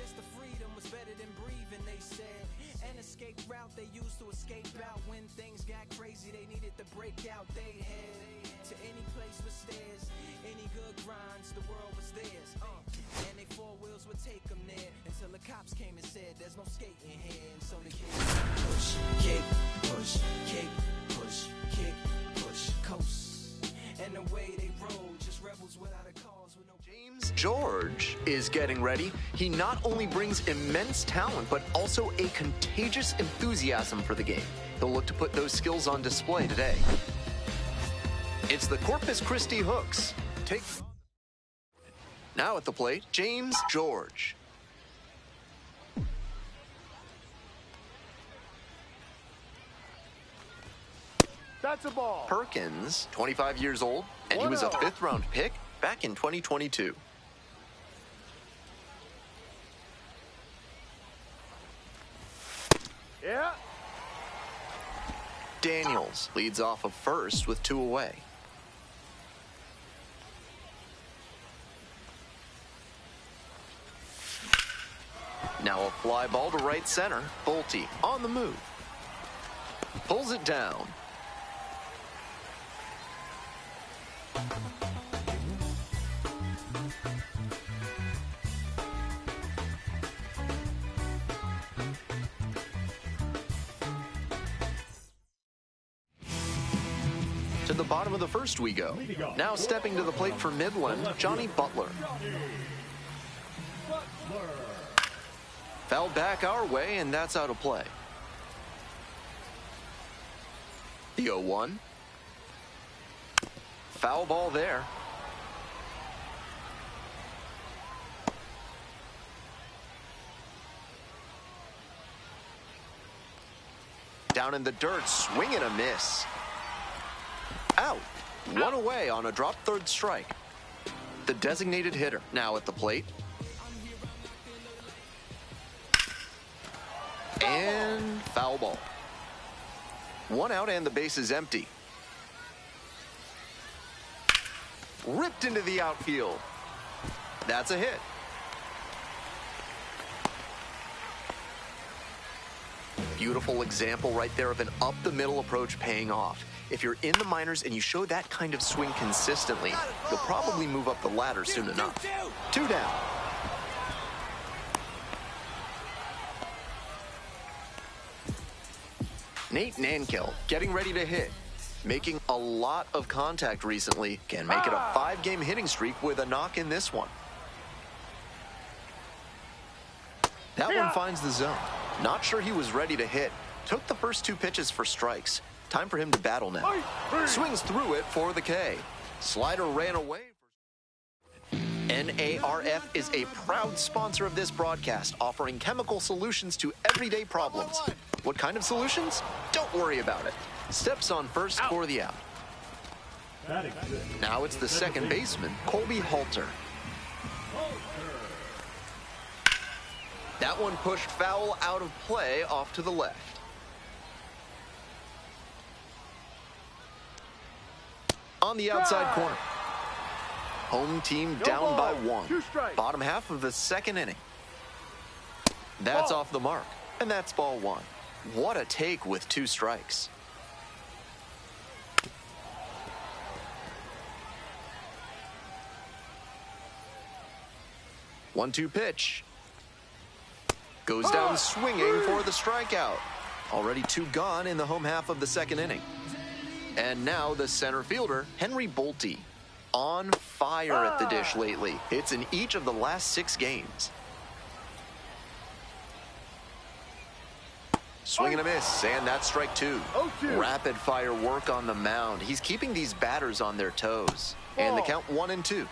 Just the freedom was better than breathing, they said. An escape route they used to escape out. When things got crazy, they needed to break out. They head to any place with stairs, any good grinds, the world was theirs. And they four wheels would take them there until the cops came and said there's no skating here. And so the kids push, kick, push, kick, push, kick, push, coast. And the way they roll, just rebels without a cause with no. James George is getting ready. He not only brings immense talent, but also a contagious enthusiasm for the game. He'll look to put those skills on display today. It's the Corpus Christi Hooks. Now at the plate, James George. That's a ball. Perkins, 25 years old, and he was a 5th-round pick back in 2022. Yeah. Daniels leads off of first with 2 away. Now a fly ball to right center. Bolte on the move. Pulls it down. To the bottom of the first we go. Now stepping to the plate for Midland, Johnny Butler. Fouled back our way, and that's out of play. The 0-1. Foul ball there. Down in the dirt, swing and a miss. Out. 1 away on a drop 3rd strike. The designated hitter now at the plate. And foul ball. 1 out and the base is empty. Ripped into the outfield. That's a hit. Beautiful example right there of an up-the-middle approach paying off. If you're in the minors and you show that kind of swing consistently, you'll probably move up the ladder soon enough. 2 down. Nate Nankel getting ready to hit. Making a lot of contact recently. Can make it a 5-game hitting streak with a knock in this one. That one finds the zone. Not sure he was ready to hit. Took the first 2 pitches for strikes. Time for him to battle now. Swings through it for the K. Slider ran away. NARF is a proud sponsor of this broadcast, offering chemical solutions to everyday problems. What kind of solutions? Don't worry about it. Steps on first for the out. Now it's the second baseman, Colby Halter. That one pushed foul out of play off to the left. On the outside corner. Home team down by 1. Bottom half of the 2nd inning. That's off the mark, and that's ball 1. What a take with 2 strikes. One-two pitch. Goes down swinging for the strikeout. Already 2 gone in the home half of the 2nd inning. And now the center fielder, Henry Bolte. On fire at the dish lately. Hits in each of the last 6 games. Swing and a miss, and that's strike 2. Rapid fire work on the mound. He's keeping these batters on their toes. And the count 1-2.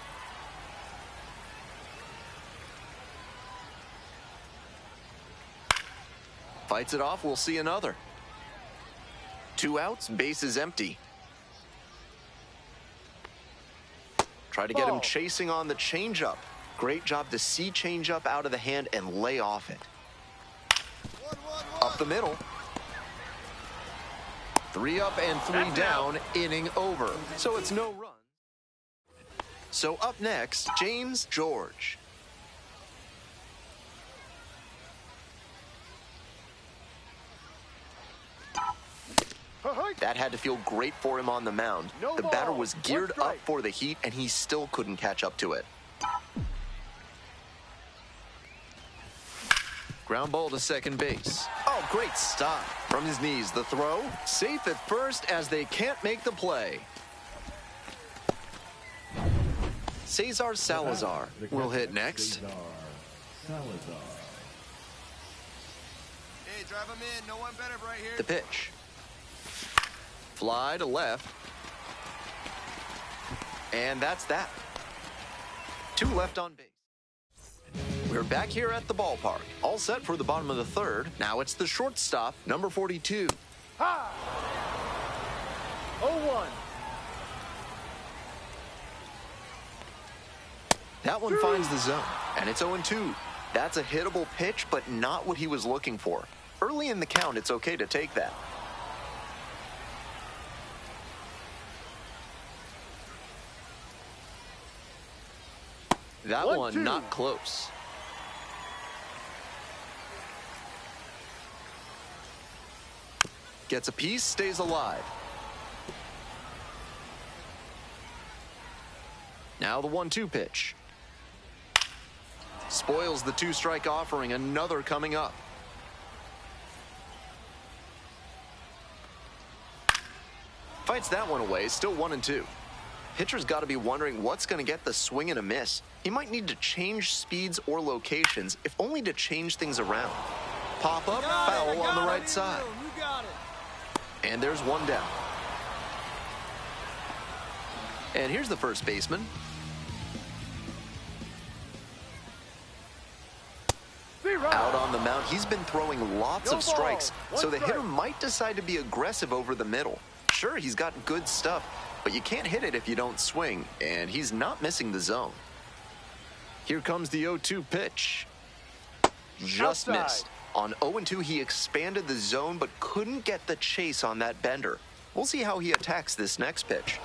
Fights it off, we'll see another. 2 outs, base is empty. Try to get him chasing on the changeup. Great job to see changeup out of the hand and lay off it. Up the middle. 3 up and 3 down, inning over. So it's no run. So up next, James George. That had to feel great for him on the mound. The batter was geared up for the heat, and he still couldn't catch up to it. Ground ball to second base. Oh, great stop. From his knees, the throw. Safe at first as they can't make the play. Cesar Salazar will hit next. Hey, drive him in. No one better right here. The pitch. Fly to left. And that's that. 2 left on base. We're back here at the ballpark. All set for the bottom of the third. Now it's the shortstop, number 42. Ha! 0-1. That one finds the zone, and it's 0-2. That's a hittable pitch, but not what he was looking for. Early in the count, it's okay to take that. That one not close. Gets a piece, stays alive. Now the 1-2 pitch. Spoils the 2-strike offering, another coming up. Fights that one away, still 1-2. Pitcher's got to be wondering what's going to get the swing and a miss. He might need to change speeds or locations, if only to change things around. Pop up, foul on the right side. And there's one down. And here's the first baseman. Out on the mound, he's been throwing lots of strikes, so the hitter might decide to be aggressive over the middle. Sure, he's got good stuff, but you can't hit it if you don't swing, and he's not missing the zone. Here comes the 0-2 pitch. Just missed. On 0-2, he expanded the zone, but couldn't get the chase on that bender. We'll see how he attacks this next pitch.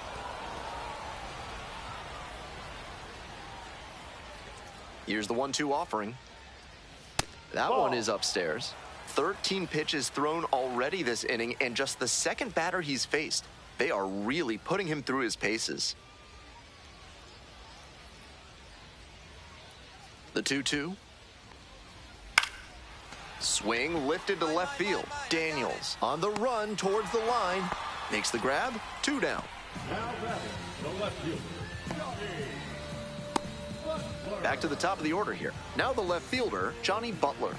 Here's the 1-2 offering. That one is upstairs. 13 pitches thrown already this inning, and just the second batter he's faced. They are really putting him through his paces. The 2-2. Swing lifted to left field. Daniels on the run towards the line. Makes the grab. 2 down. Back to the top of the order here. Now the left fielder, Johnny Butler.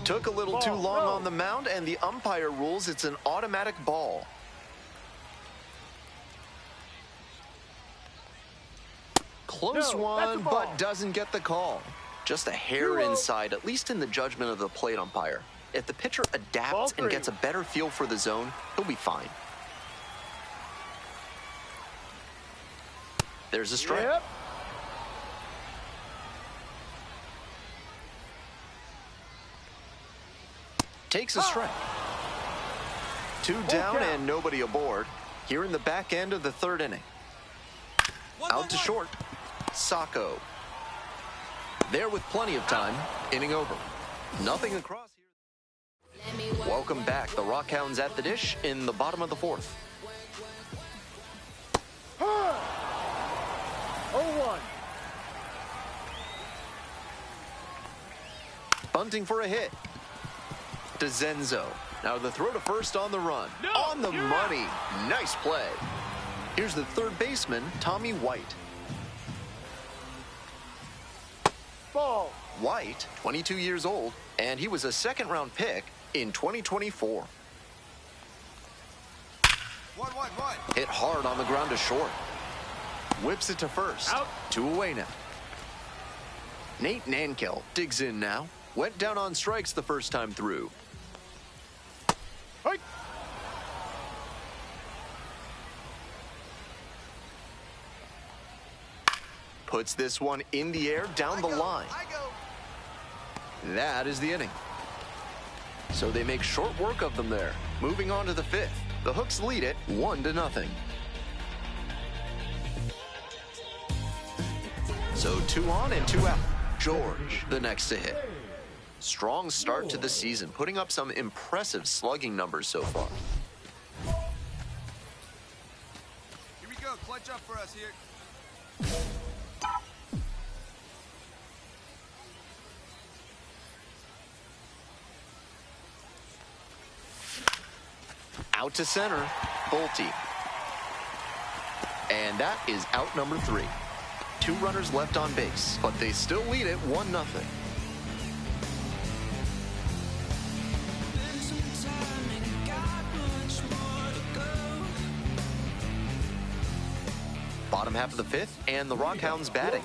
Took a little too long on the mound, and the umpire rules it's an automatic ball. Close one, but doesn't get the call. Just a hair inside, at least in the judgment of the plate umpire. If the pitcher adapts and gets a better feel for the zone, he'll be fine. There's a strike. Yep. Takes a strike. 2 down and nobody aboard. Here in the back end of the third inning. Out to short. Sacco. There with plenty of time. Inning over. Nothing across here. Welcome back. The Rockhounds at the dish in the bottom of the fourth. 0-1. Bunting for a hit. DeZenzo. Now the throw to first on the run. On the money. Nice play. Here's the third baseman, Tommy White. Ball. White, 22 years old, and he was a second-round pick in 2024. 1-1-1. Hit hard on the ground to short. Whips it to first. Out. 2 away now. Nate Nankel digs in now. Went down on strikes the first time through. Hey. Puts this one in the air down the line. That is the inning. So they make short work of them there. Moving on to the fifth. The Hooks lead it 1-0. So 2 on and 2 out. George, the next to hit. Strong start to the season, putting up some impressive slugging numbers so far. Here we go. Clutch up for us here. Out to center, Bolte. And that is out number 3. 2 runners left on base, but they still lead it 1-0. Bottom half of the fifth, and the Rockhounds batting.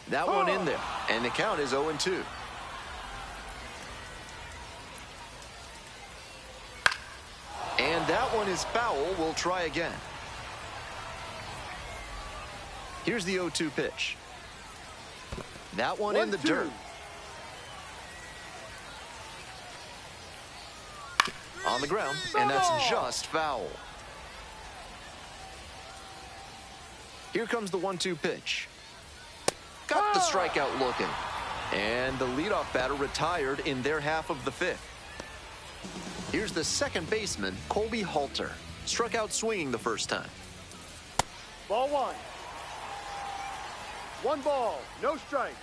That one in there, and the count is 0-2. And that one is foul. We'll try again. Here's the 0-2 pitch. That one in the dirt. On the ground, and that's just foul. Here comes the 1-2 pitch. Got the strikeout looking. And the leadoff batter retired in their half of the fifth. Here's the second baseman, Colby Halter. Struck out swinging the first time. Ball 1. 1 ball, no strikes.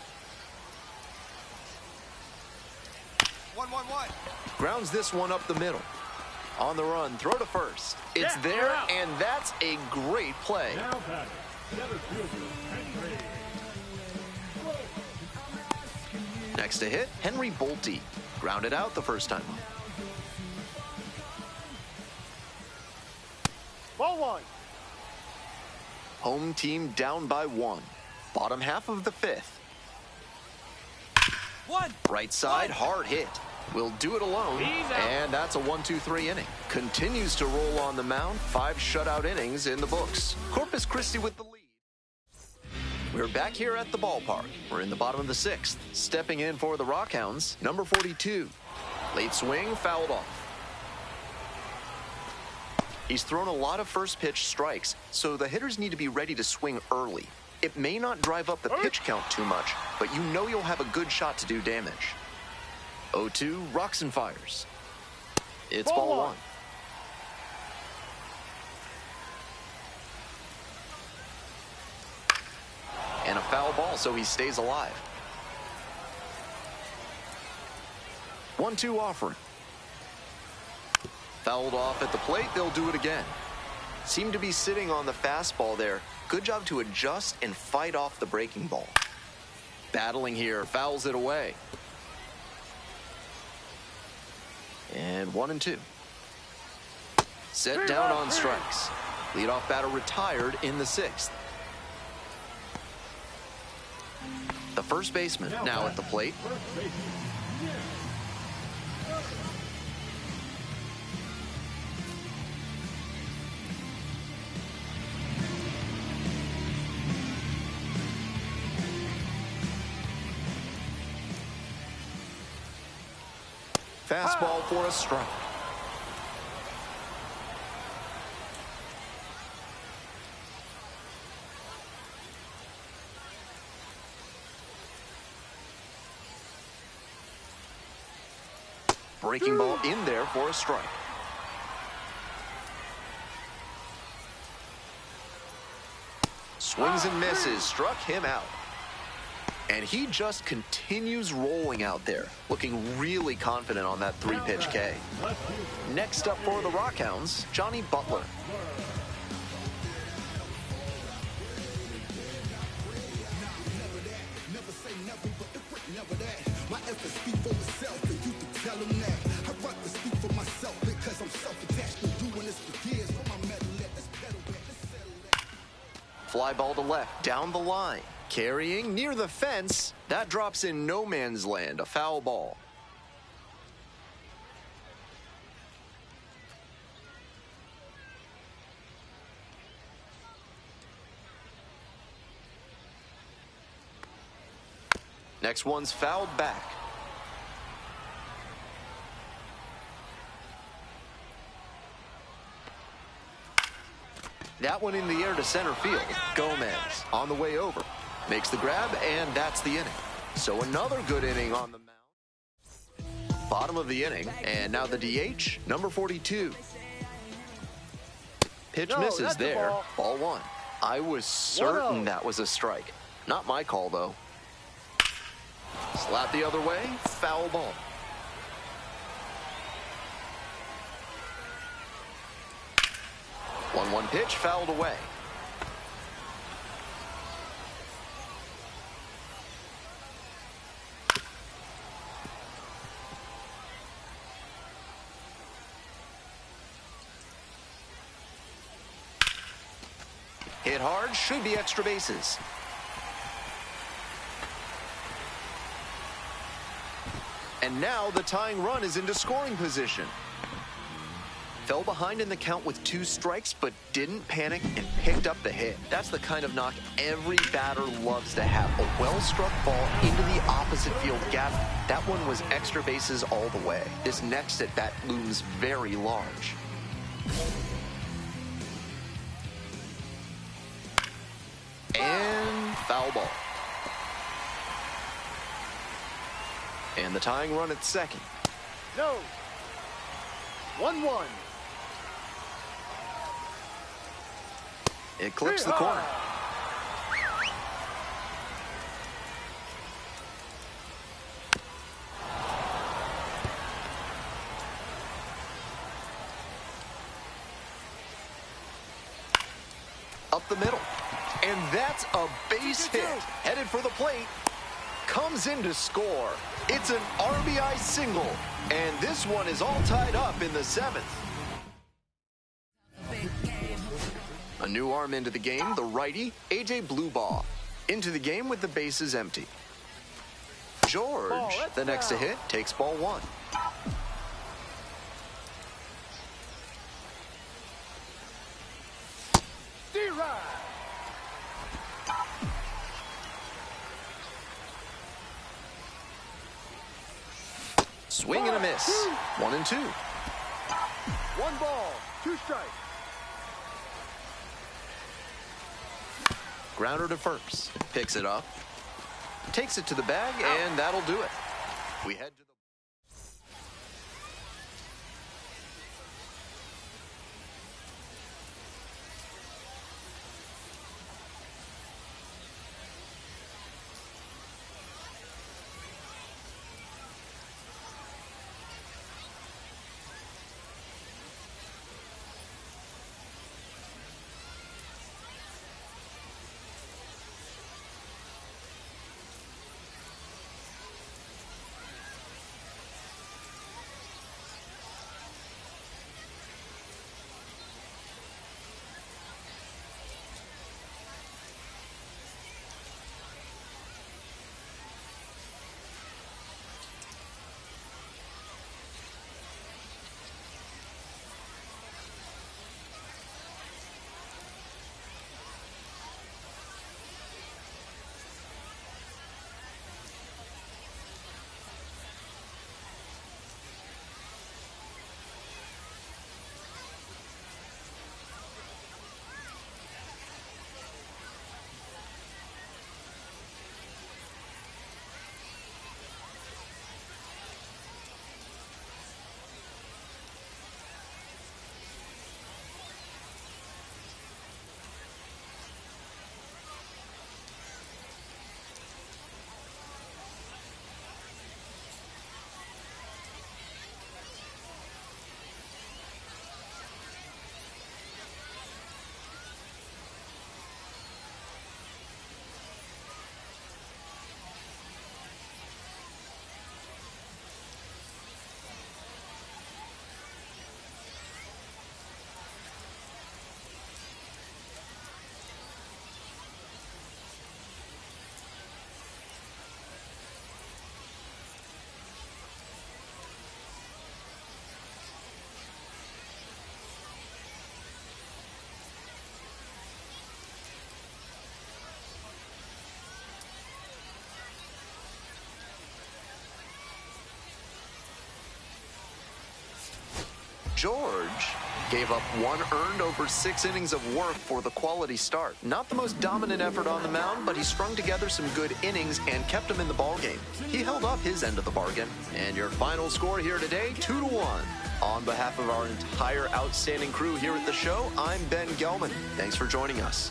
1-1-1. Grounds this one up the middle. On the run, throw to first. It's there, and that's a great play. Next to hit, Henry Bolte. Grounded out the first time. Ball 1. Home team down by 1. Bottom half of the fifth. 1. Right side, hard hit. Will do it alone, and that's a 1-2-3 inning. Continues to roll on the mound. 5 shutout innings in the books. Corpus Christi with the lead. We're back here at the ballpark. We're in the bottom of the 6th. Stepping in for the Rockhounds, number 42. Late swing, fouled off. He's thrown a lot of first pitch strikes, so the hitters need to be ready to swing early. It may not drive up the pitch count too much, but you know you'll have a good shot to do damage. 0-2, rocks and fires. It's ball 1. And a foul ball, so he stays alive. 1-2 offering. Fouled off at the plate, they'll do it again. Seemed to be sitting on the fastball there. Good job to adjust and fight off the breaking ball. Battling here, fouls it away. And 1-2. Set down on strikes. Leadoff batter retired in the 6th. The first baseman now at the plate. Fastball for a strike. Breaking ball in there for a strike. Swings and misses, struck him out. And he just continues rolling out there, looking really confident on that 3-pitch K. Next up for the Rockhounds, Johnny Butler. Fly ball to left, down the line. Carrying near the fence. That drops in no man's land, a foul ball. Next one's fouled back. That one in the air to center field. Gomez on the way over. Makes the grab, and that's the inning. So another good inning on the mound. Bottom of the inning, and now the DH, number 42. Pitch misses there. Ball one. I was certain that was a strike. Not my call, though. Slap the other way, foul ball. One pitch, fouled away. Hit hard, should be extra bases. And now the tying run is into scoring position. Fell behind in the count with 2 strikes, but didn't panic and picked up the hit. That's the kind of knock every batter loves to have. A well-struck ball into the opposite field gap. That one was extra bases all the way. This next at bat looms very large. And foul ball. And the tying run at second. No. 1-1. It clips the corner. Up the middle. And that's a base hit. Headed for the plate. Comes in to score. It's an RBI single. And this one is all tied up in the 7th. A new arm into the game, the righty, A.J. Bluebaugh. Into the game with the bases empty. George, the next to hit, takes ball 1. Swing and a miss. 1-2. 1 ball, 2 strikes. Grounder to first. Picks it up. Takes it to the bag, and that'll do it. We head to the... George gave up 1 earned over 6 innings of work for the quality start. Not the most dominant effort on the mound, but he strung together some good innings and kept him in the ballgame. He held up his end of the bargain. And your final score here today, 2-1. On behalf of our entire outstanding crew here at the show, I'm Ben Gelman. Thanks for joining us.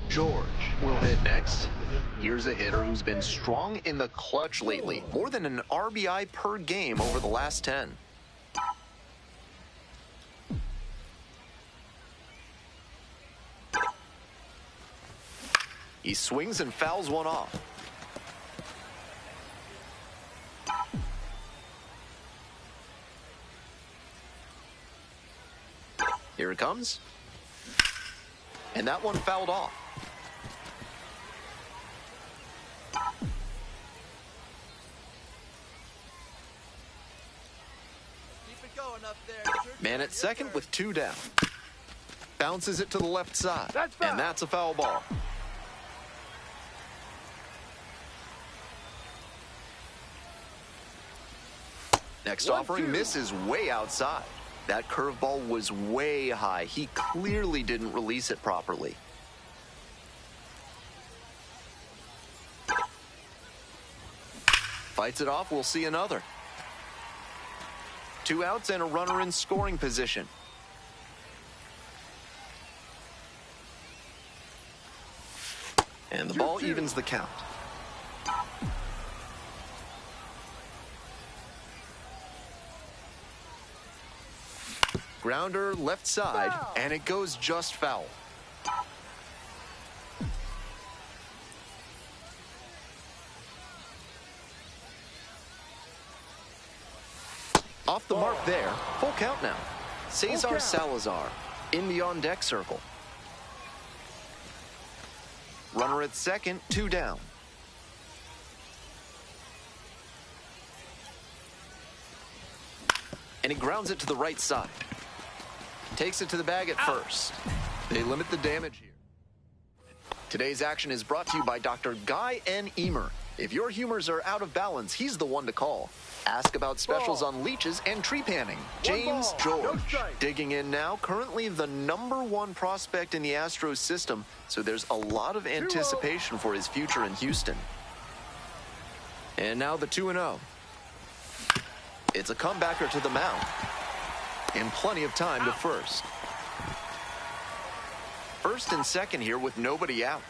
George will hit next. Here's a hitter who's been strong in the clutch lately. More than an RBI per game over the last 10. He swings and fouls one off. Here it comes. And that one fouled off. Man at second with 2 down. Bounces it to the left side. And that's a foul ball. Next offering misses way outside. That curveball was way high. He clearly didn't release it properly. Fights it off. We'll see another. 2 outs and a runner in scoring position. And the ball evens the count. Grounder left side, and it goes just foul. Off the mark there. Full count now. Cesar Salazar in the on-deck circle. Runner at second, 2 down. And he grounds it to the right side. Takes it to the bag at first. They limit the damage here. Today's action is brought to you by Dr. Guy N. Emer. If your humors are out of balance, he's the one to call. Ask about specials on leeches and tree panning. James George digging in now. Currently the #1 prospect in the Astros system, so there's a lot of anticipation for his future in Houston. And now the 2-0. It's a comebacker to the mound. And plenty of time to first. First and second here with nobody out.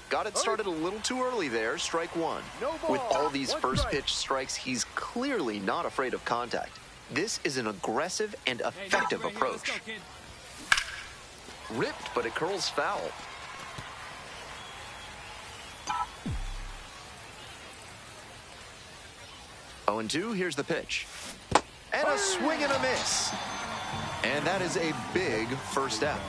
Got it started a little too early there. Strike 1. With all these first pitch strikes, he's clearly not afraid of contact. This is an aggressive and effective approach. Ripped, but it curls foul. Oh, 0-2, here's the pitch. And a swing and a miss. And that is a big first out.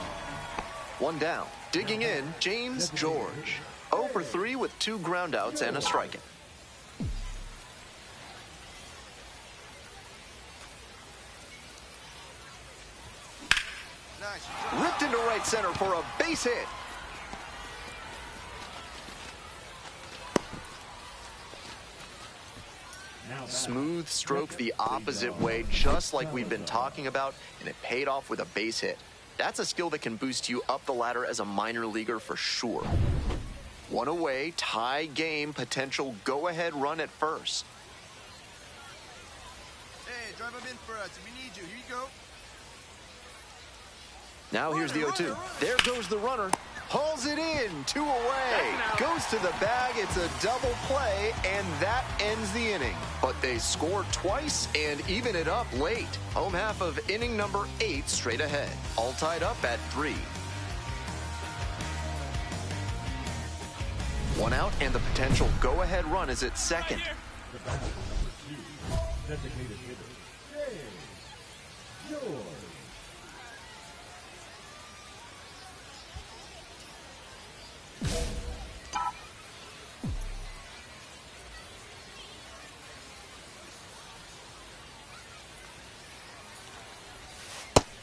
1 down. Digging in, James George. 0 for 3 with 2 groundouts and a strikeout. Nice. Ripped into right center for a base hit. Smooth stroke the opposite way, just like we've been talking about, and it paid off with a base hit. That's a skill that can boost you up the ladder as a minor leaguer for sure. One away, tie game, potential go-ahead run at first. Hey, drive him in for us. We need you. Here you go. Now here's the 0-2. There goes the runner. Hauls it in. 2 away. Goes to the bag. It's a double play, and that ends the inning. But they scored twice and even it up late. Home half of inning number 8 straight ahead. All tied up at 3. 1 out, and the potential go-ahead run is at second. Designated hitter, George.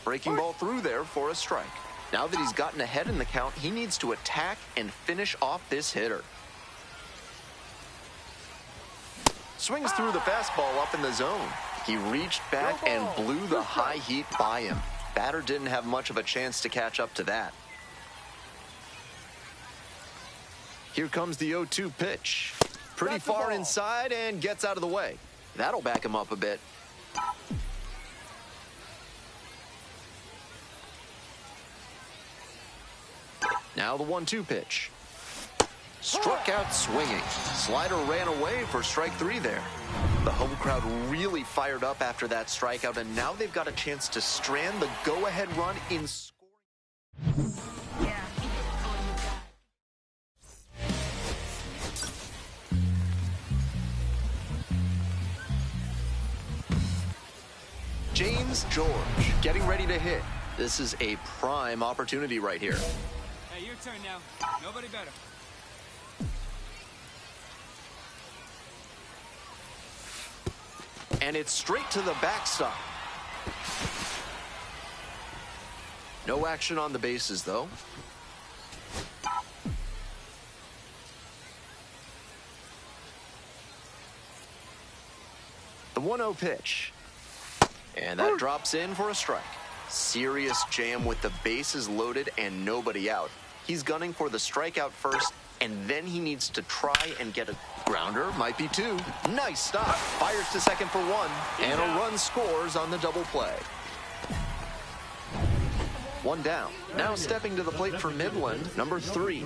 Breaking ball through there for a strike. Now that he's gotten ahead in the count, he needs to attack and finish off this hitter. Swings through the fastball up in the zone. He reached back and blew the high heat by him. Batter didn't have much of a chance to catch up to that. Here comes the 0-2 pitch. Pretty far inside and gets out of the way. That'll back him up a bit. Now the 1-2 pitch. Struck out swinging. Slider ran away for strike 3 there. The home crowd really fired up after that strikeout, and now they've got a chance to strand the go-ahead run in scoring. James George getting ready to hit. This is a prime opportunity right here. Hey, your turn now. Nobody better. And it's straight to the backstop. No action on the bases, though. The 1-0 pitch. And that drops in for a strike. Serious jam with the bases loaded and nobody out. He's gunning for the strikeout first, and then he needs to try and get a grounder. Might be 2. Nice stop. Fires to second for 1, and a run scores on the double play. 1 down. Now stepping to the plate for Midland, number 3.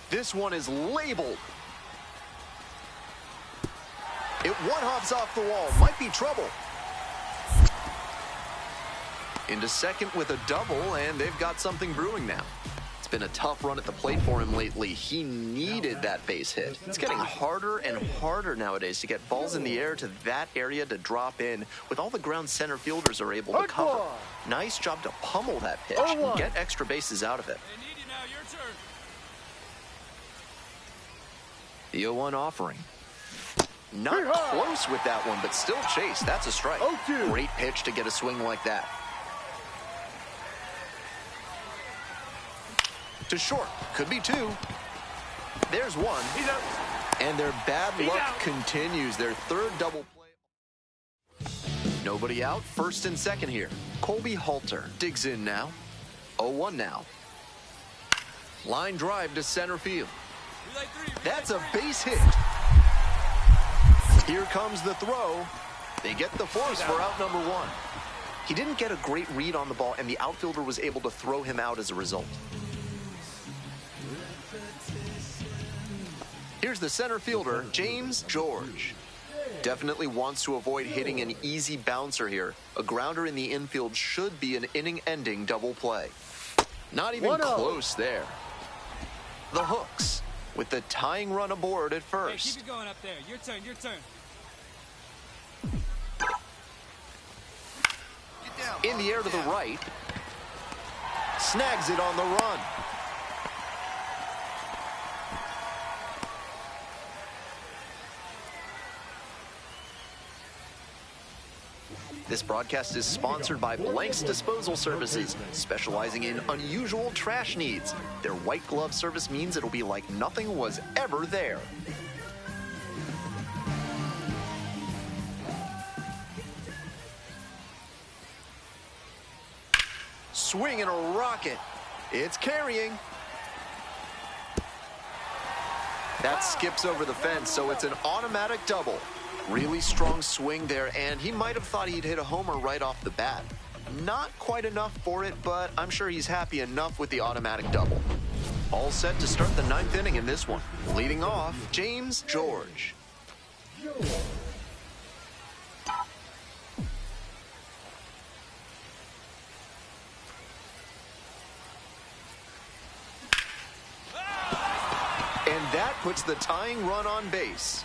This one is labeled. It one-hops off the wall. Might be trouble. Into second with a double, and they've got something brewing now. It's been a tough run at the plate for him lately. He needed that base hit. It's getting harder and harder nowadays to get balls in the air to that area to drop in with all the ground center fielders are able to cover. Nice job to pummel that pitch and get extra bases out of it. They need you now. Your turn. The 0-1 offering. Not close with that one, but still chase. That's a strike. Great pitch to get a swing like that. To short. Could be 2. There's 1. He's out. And their bad luck continues. Their third double play. Nobody out. First and second here. Colby Halter digs in now. 0-1 now. Line drive to center field. That's a base hit. Here comes the throw. They get the force for out number 1. He didn't get a great read on the ball, and the outfielder was able to throw him out as a result. Here's the center fielder, James George. Definitely wants to avoid hitting an easy bouncer here. A grounder in the infield should be an inning-ending double play. Not even close there. The hooks with the tying run aboard at first. Hey, keep it going up there. Your turn, your turn. In the air to the right. Snags it on the run. This broadcast is sponsored by Blank's Disposal Services, specializing in unusual trash needs. Their white glove service means it'll be like nothing was ever there. Swing and a rocket. It's carrying. That skips over the fence, so it's an automatic double. Really strong swing there, and he might have thought he'd hit a homer right off the bat. Not quite enough for it, but I'm sure he's happy enough with the automatic double. All set to start the 9th inning in this one. Leading off, James George. And that puts the tying run on base.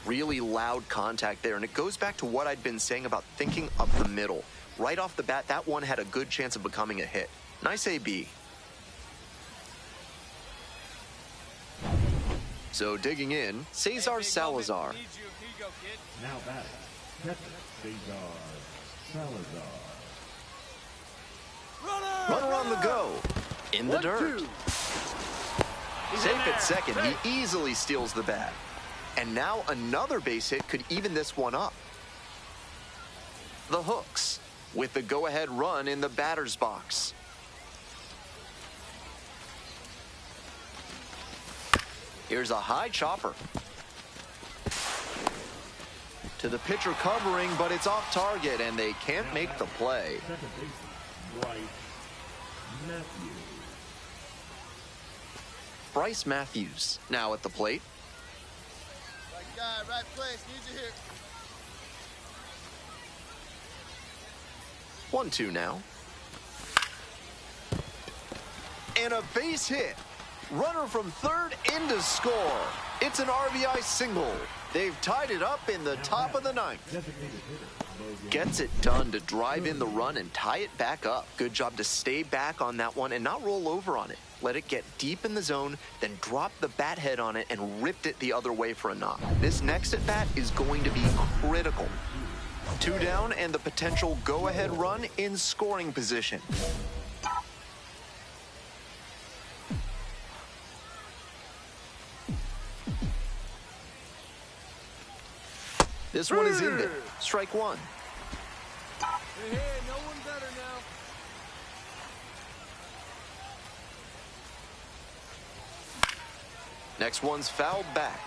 Really loud contact there, and it goes back to what I'd been saying about thinking up the middle. Right off the bat, that one had a good chance of becoming a hit. Nice AB. So digging in, Cesar Salazar. Need you. Here you go, kid. Now batting, catcher Cesar Salazar. Runner on the go. In the dirt. 1-2. Safe at second, he easily steals the bat. And now another base hit could even this one up. The hooks with the go-ahead run in the batter's box. Here's a high chopper. To the pitcher covering, but it's off target, and they can't make the play. Second baseman, Bryce Matthews now at the plate. Right guy, right place. Need you here. 1-2 now. And a base hit. Runner from third in to score. It's an RBI single. They've tied it up in the top of the 9th. Gets it done to drive in the run and tie it back up. Good job to stay back on that one and not roll over on it. Let it get deep in the zone, then drop the bat head on it and ripped it the other way for a knock. This next at bat is going to be critical. 2 down and the potential go-ahead run in scoring position. This one is in there. Strike one. Hey, no one better now. Next one's fouled back.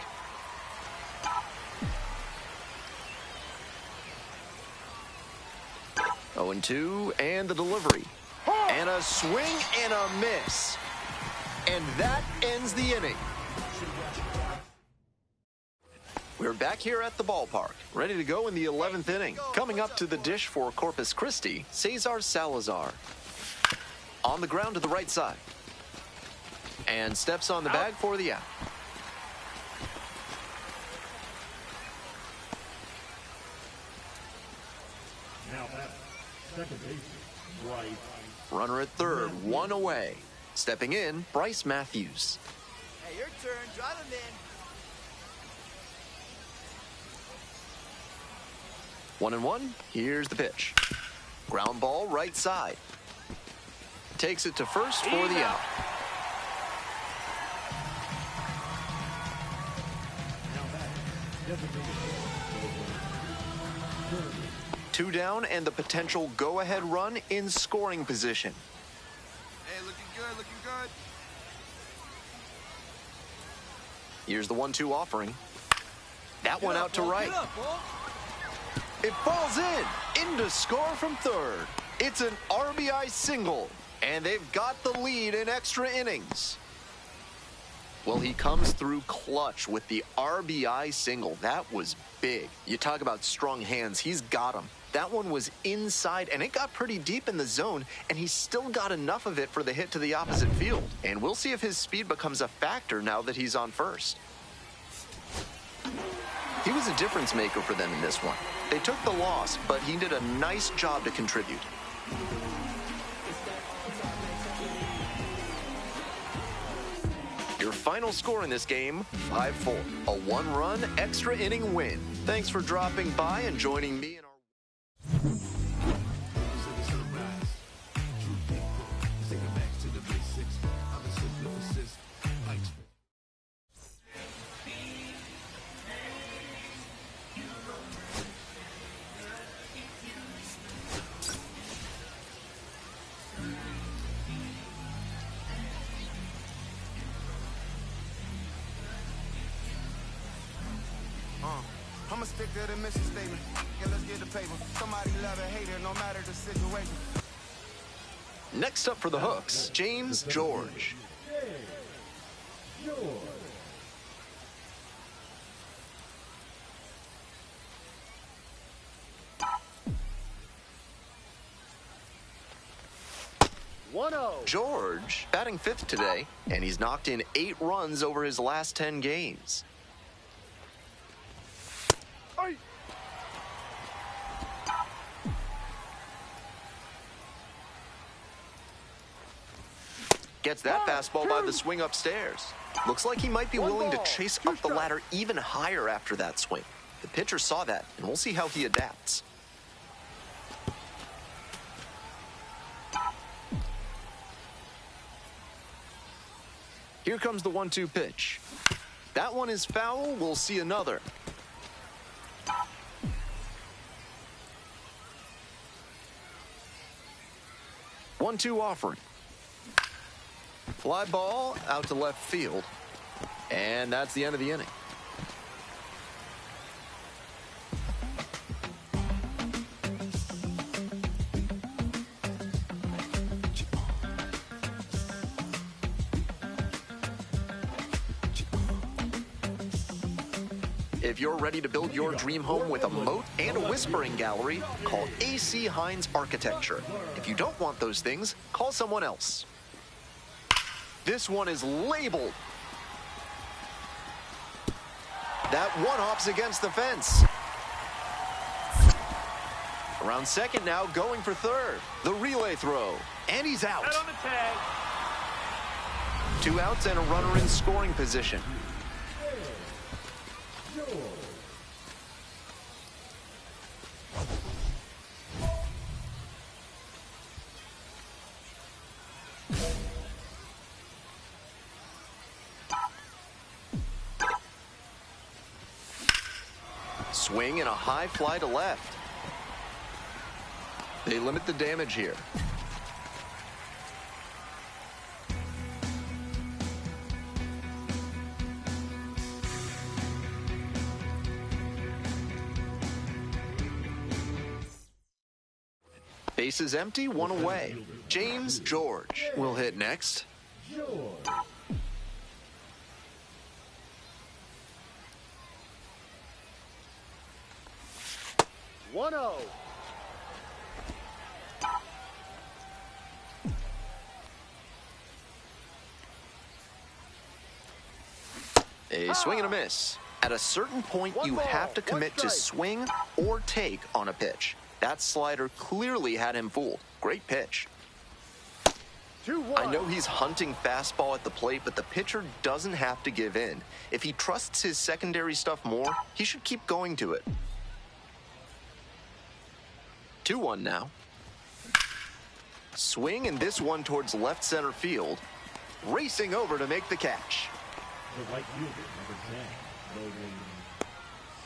Oh, 0-2, and the delivery. And a swing and a miss. And that ends the inning. We're back here at the ballpark, ready to go in the 11th inning. Coming up to the dish for Corpus Christi, Cesar Salazar. On the ground to the right side. And steps on the bag for the out. Now batting, second baseman, Bryce. Runner at third, one away. Stepping in, Bryce Matthews. Hey, your turn. Drive him in. 1-1, here's the pitch. Ground ball right side. Takes it to first for the out. Now batting, designated hitter, 2 down and the potential go-ahead run in scoring position. Hey, looking good, looking good. Here's the 1-2 offering. That one out to right. Get up, ball. It falls in to score from third. It's an RBI single, and they've got the lead in extra innings. Well, he comes through clutch with the RBI single. That was big. You talk about strong hands, he's got them. That one was inside, and it got pretty deep in the zone, and he still got enough of it for the hit to the opposite field. And we'll see if his speed becomes a factor now that he's on first. He was a difference maker for them in this one. They took the loss, but he did a nice job to contribute. Your final score in this game, 5-4. A one-run extra inning win. Thanks for dropping by and joining me in our... I'ma stick to the mission statement. Yeah, let's get the paper. Somebody love it, hate it, no matter the situation. Next up for the Hooks, James George. George. George batting fifth today, and he's knocked in 8 runs over his last 10 games. Gets that fastball by the swing upstairs. Looks like he might be willing to chase up the ladder even higher after that swing. The pitcher saw that, and we'll see how he adapts. Here comes the 1-2 pitch. That one is foul. We'll see another. One-two offering. Fly ball out to left field. And that's the end of the inning. If you're ready to build your dream home with a moat and a whispering gallery, call AC Hines Architecture. If you don't want those things, call someone else. This one is labeled. That one hops against the fence. Around second now, going for third. The relay throw, and he's out. 2 outs and a runner in scoring position. Swing and a high fly to left. They limit the damage here. Bases empty, 1 away. James George will hit next. 1-0. A swing and a miss. At a certain point, you have to commit to swing or take on a pitch. That slider clearly had him fooled. Great pitch. 2-1. I know he's hunting fastball at the plate, but the pitcher doesn't have to give in. If he trusts his secondary stuff more, he should keep going to it. 2-1 now. Swing, and this one towards left center field. Racing over to make the catch. The right fielder, number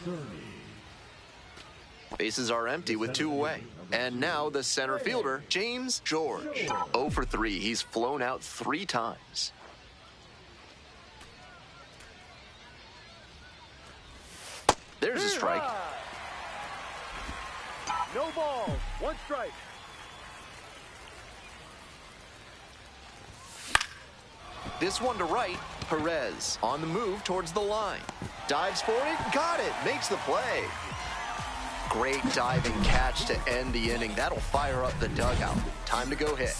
10, Logan Cerny. Bases are empty with 2 away. And now the center fielder, James George. 0 for 3. He's flown out 3 times. There's a strike. No balls, 1 strike. This one to right. Perez on the move towards the line. Dives for it. Got it. Makes the play. Great diving catch to end the inning. That'll fire up the dugout. Time to go hit.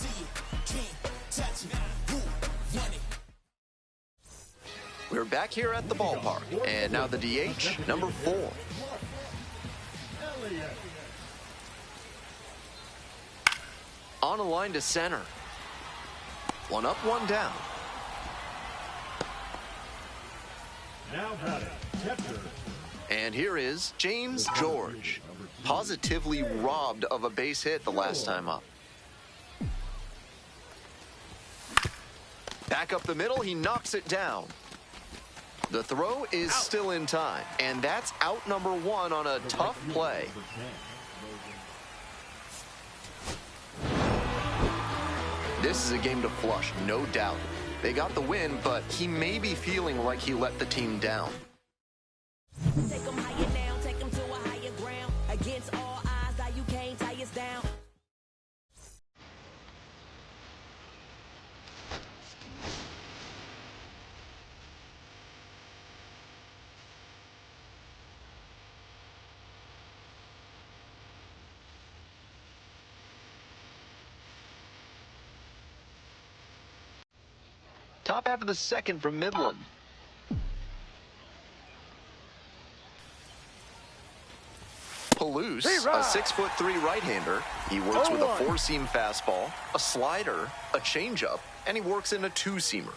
We're back here at the ballpark. And now the DH, number 4. On a line to center. 1 up, 1 down. Now batting, catcher. And here is James George, positively robbed of a base hit the last time up. Back up the middle, he knocks it down. The throw is still in time, and that's out number 1 on a tough play. This is a game to flush, no doubt. They got the win, but he may be feeling like he let the team down. Take them higher now, take them to a higher ground. Against all odds, that you can't tie us down. Top half of the second from Midland. Palouse, a 6'3" right-hander. He works with a 4-seam fastball, a slider, a changeup, and he works in a 2-seamer.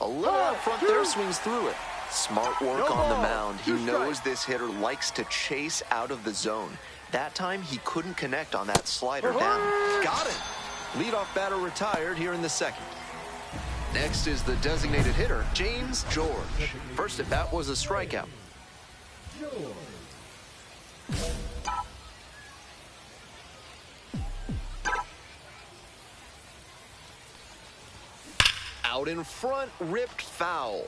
A little out front there, swings through it. Smart work on the mound. He knows this hitter likes to chase out of the zone. That time, he couldn't connect on that slider down. Got it! Leadoff batter retired here in the second. Next is the designated hitter, James George. First at bat was a strikeout. Out in front, ripped foul.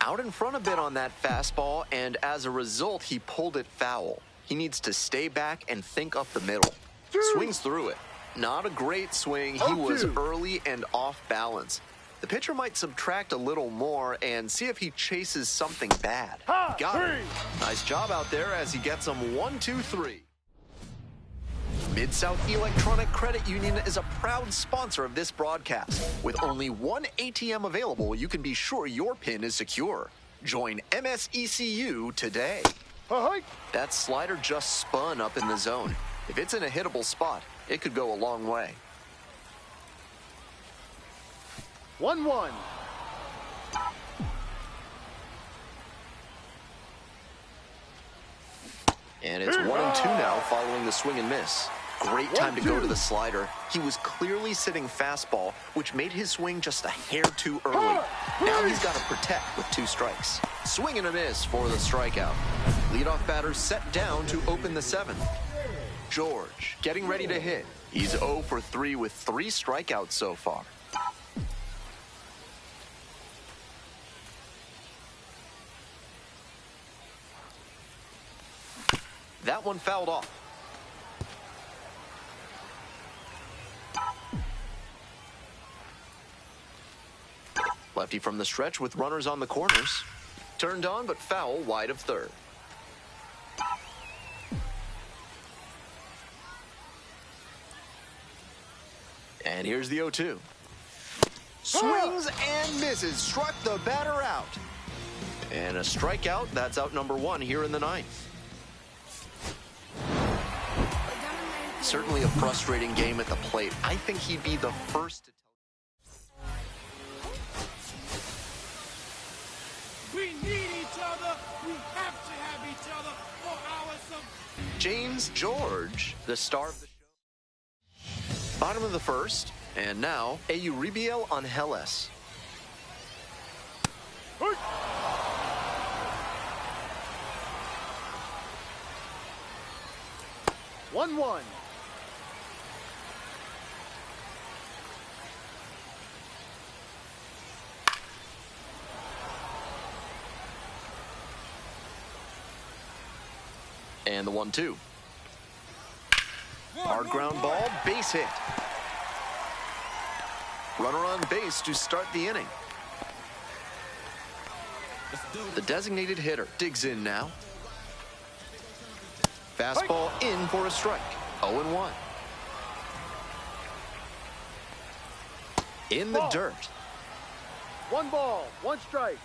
Out in front a bit on that fastball, and as a result, he pulled it foul. He needs to stay back and think up the middle. Swings through it. Not a great swing. He was early and off balance. The pitcher might subtract a little more and see if he chases something bad. Got it. Nice job out there as he gets him 1-2-3. Mid-South Electronic Credit Union is a proud sponsor of this broadcast. With only one ATM available, you can be sure your PIN is secure. Join MSECU today. That slider just spun up in the zone. If it's in a hittable spot, it could go a long way. 1-1. And it's 1-2 now following the swing and miss. Great time to go to the slider. He was clearly sitting fastball, which made his swing just a hair too early. Now he's got to protect with 2 strikes. Swing and a miss for the strikeout. Leadoff batter set down to open the 7th. George getting ready to hit. He's 0 for 3 with 3 strikeouts so far. That one fouled off. Lefty from the stretch with runners on the corners. Turned on, but foul wide of third. And here's the 0-2. Swings and misses. Struck the batter out. And a strikeout. That's out number 1 here in the 9th. Certainly a frustrating game at the plate. I think he'd be the first to tell. We need each other. We have to have each other for our survival. James George, the star of the show. Bottom of the first, and now Euribiel Angeles. 1-1. And the 1-2. Hard ground ball, base hit. Runner on base to start the inning. The designated hitter digs in now. Fastball in for a strike. 0-1. In the dirt. 1 ball, 1 strike.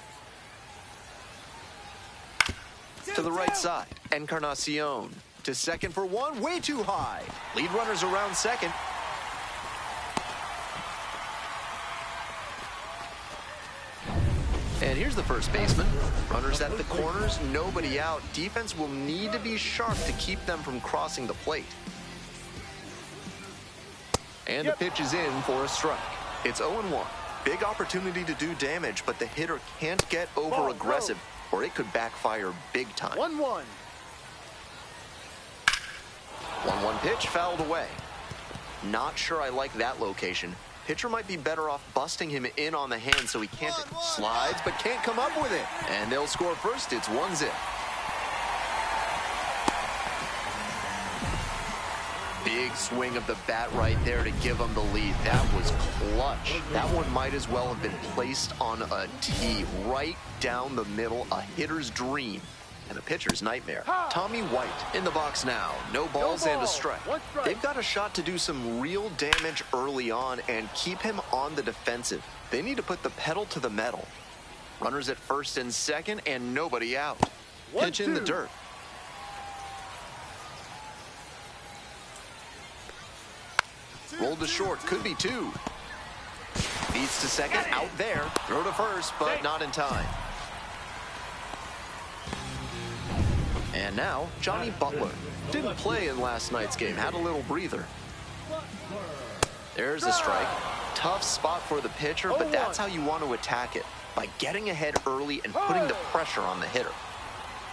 To the right side. Encarnacion to second for 1. Way too high. Lead runners around second. And here's the first baseman. Runners at the corners, nobody out. Defense will need to be sharp to keep them from crossing the plate. And the pitch is in for a strike. It's 0-1. Big opportunity to do damage, but the hitter can't get over-aggressive, or it could backfire big time. 1-1. 1-1 pitch, fouled away. Not sure I like that location. Pitcher might be better off busting him in on the hand so he can't slides, but can't come up with it. And they'll score first. It's 1-0. Big swing of the bat right there to give them the lead. That was clutch. That one might as well have been placed on a tee right down the middle. A hitter's dream and a pitcher's nightmare. Tommy White in the box now. No balls and a strike. They've got a shot to do some real damage early on and keep him on the defensive. They need to put the pedal to the metal. Runners at first and second and nobody out. Pitch in the dirt. Rolled to short, could be two. Beats to second, out there. Throw to first, but not in time. And now, Johnny Butler. Didn't play in last night's game, had a little breather. There's a strike. Tough spot for the pitcher, but that's how you want to attack it, by getting ahead early and putting the pressure on the hitter.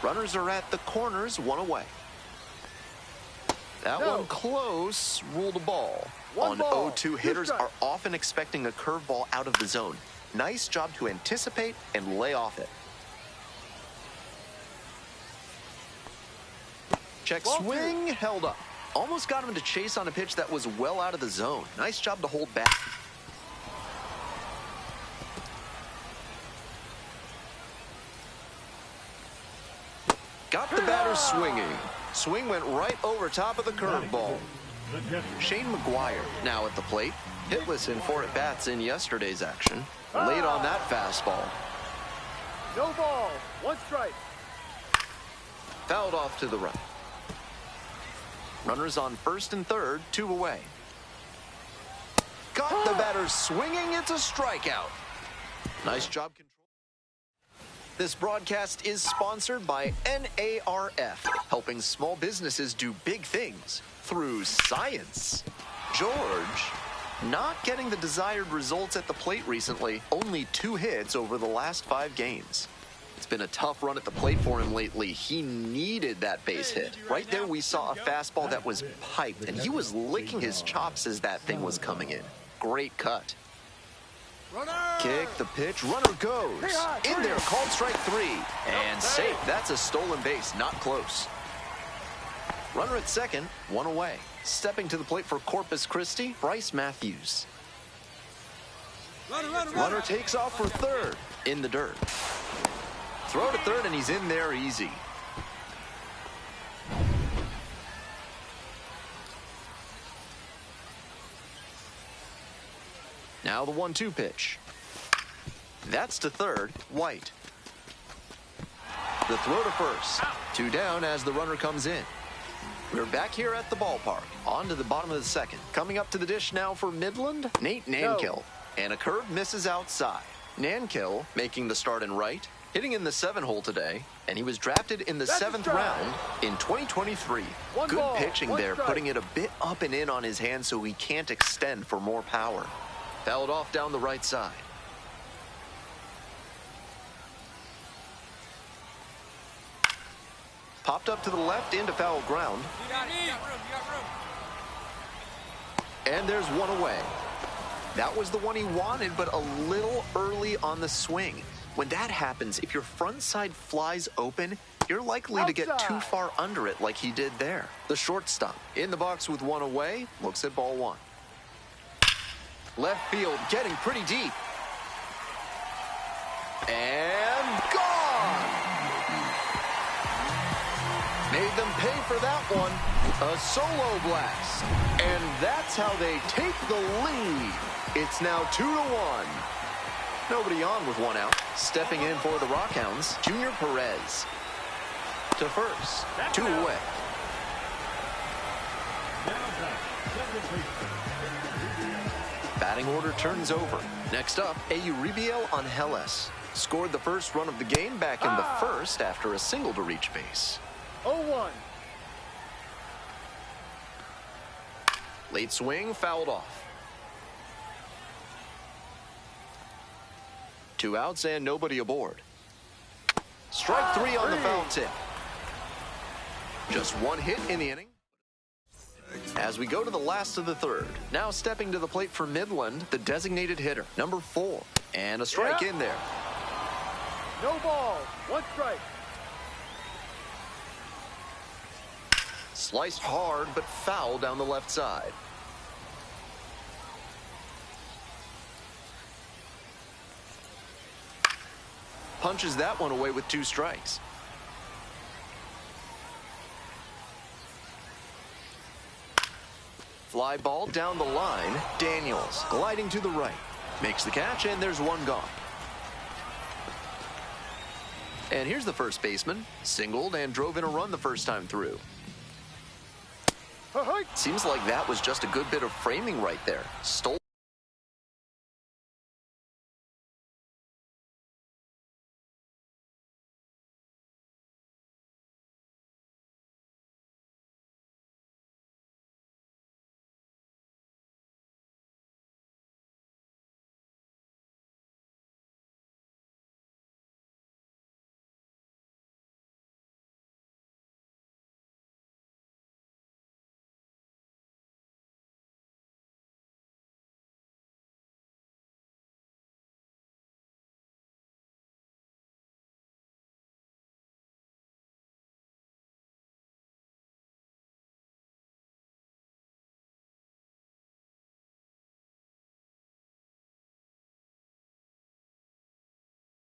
Runners are at the corners, one away. That one close, ruled a ball. On 0-2, hitters are often expecting a curveball out of the zone. Nice job to anticipate and lay off it. Check swing, held up. Almost got him to chase on a pitch that was well out of the zone. Nice job to hold back. Got the batter swinging. Swing went right over top of the curveball. Shane McGuire now at the plate. Hitless in 4 at-bats in yesterday's action. Late on that fastball. No ball. 1 strike. Fouled off to the right. Runners on first and third, 2 away. Got the batter swinging. It's a strikeout. Nice job control. This broadcast is sponsored by NARF, helping small businesses do big things through science. George, not getting the desired results at the plate recently. Only 2 hits over the last 5 games. It's been a tough run at the plate for him lately. He needed that base hit. Right there we saw a fastball that was piped, and he was licking his chops as that thing was coming in. Great cut. Kick, the pitch, runner goes. In there, called strike 3. And safe, that's a stolen base, not close. Runner at second, 1 away. Stepping to the plate for Corpus Christi, Bryce Matthews. Runner takes off for third, in the dirt. Throw to third, and he's in there easy. Now the 1-2 pitch. That's to third, White. The throw to first. 2 down as the runner comes in. We're back here at the ballpark. On to the bottom of the second. Coming up to the dish now for Midland, Nate Nankill. And a curve misses outside. Nankill making the start in right, hitting in the 7-hole today, and he was drafted in the 7th round in 2023. Good pitching there, putting it a bit up and in on his hand so he can't extend for more power. Fouled off down the right side. Popped up to the left into foul ground. You got room. And there's 1 away. That was the one he wanted, but a little early on the swing. When that happens, if your front side flies open, you're likely to get too far under it like he did there. The shortstop in the box with 1 away, looks at ball 1. Left field getting pretty deep. And gone! Made them pay for that one. A solo blast. And that's how they take the lead. It's now 2-1. Nobody on with 1 out. Stepping in for the Rockhounds, Junior Perez. To first, 2 away. Batting order turns over. Next up, Euribiel Angeles. Scored the first run of the game back in the first after a single to reach base. 0-1. Late swing, fouled off. 2 outs and nobody aboard. Strike 3 on the foul tip. Just 1 hit in the inning. As we go to the last of the third, now stepping to the plate for Midland, the designated hitter, number 4. And a strike in there. No ball. 1 strike. Sliced hard, but foul down the left side. Punches that one away with 2 strikes. Fly ball down the line. Daniels gliding to the right. Makes the catch, and there's 1 gone. And here's the first baseman. Singled and drove in a run the first time through. Seems like that was just a good bit of framing right there. Stole.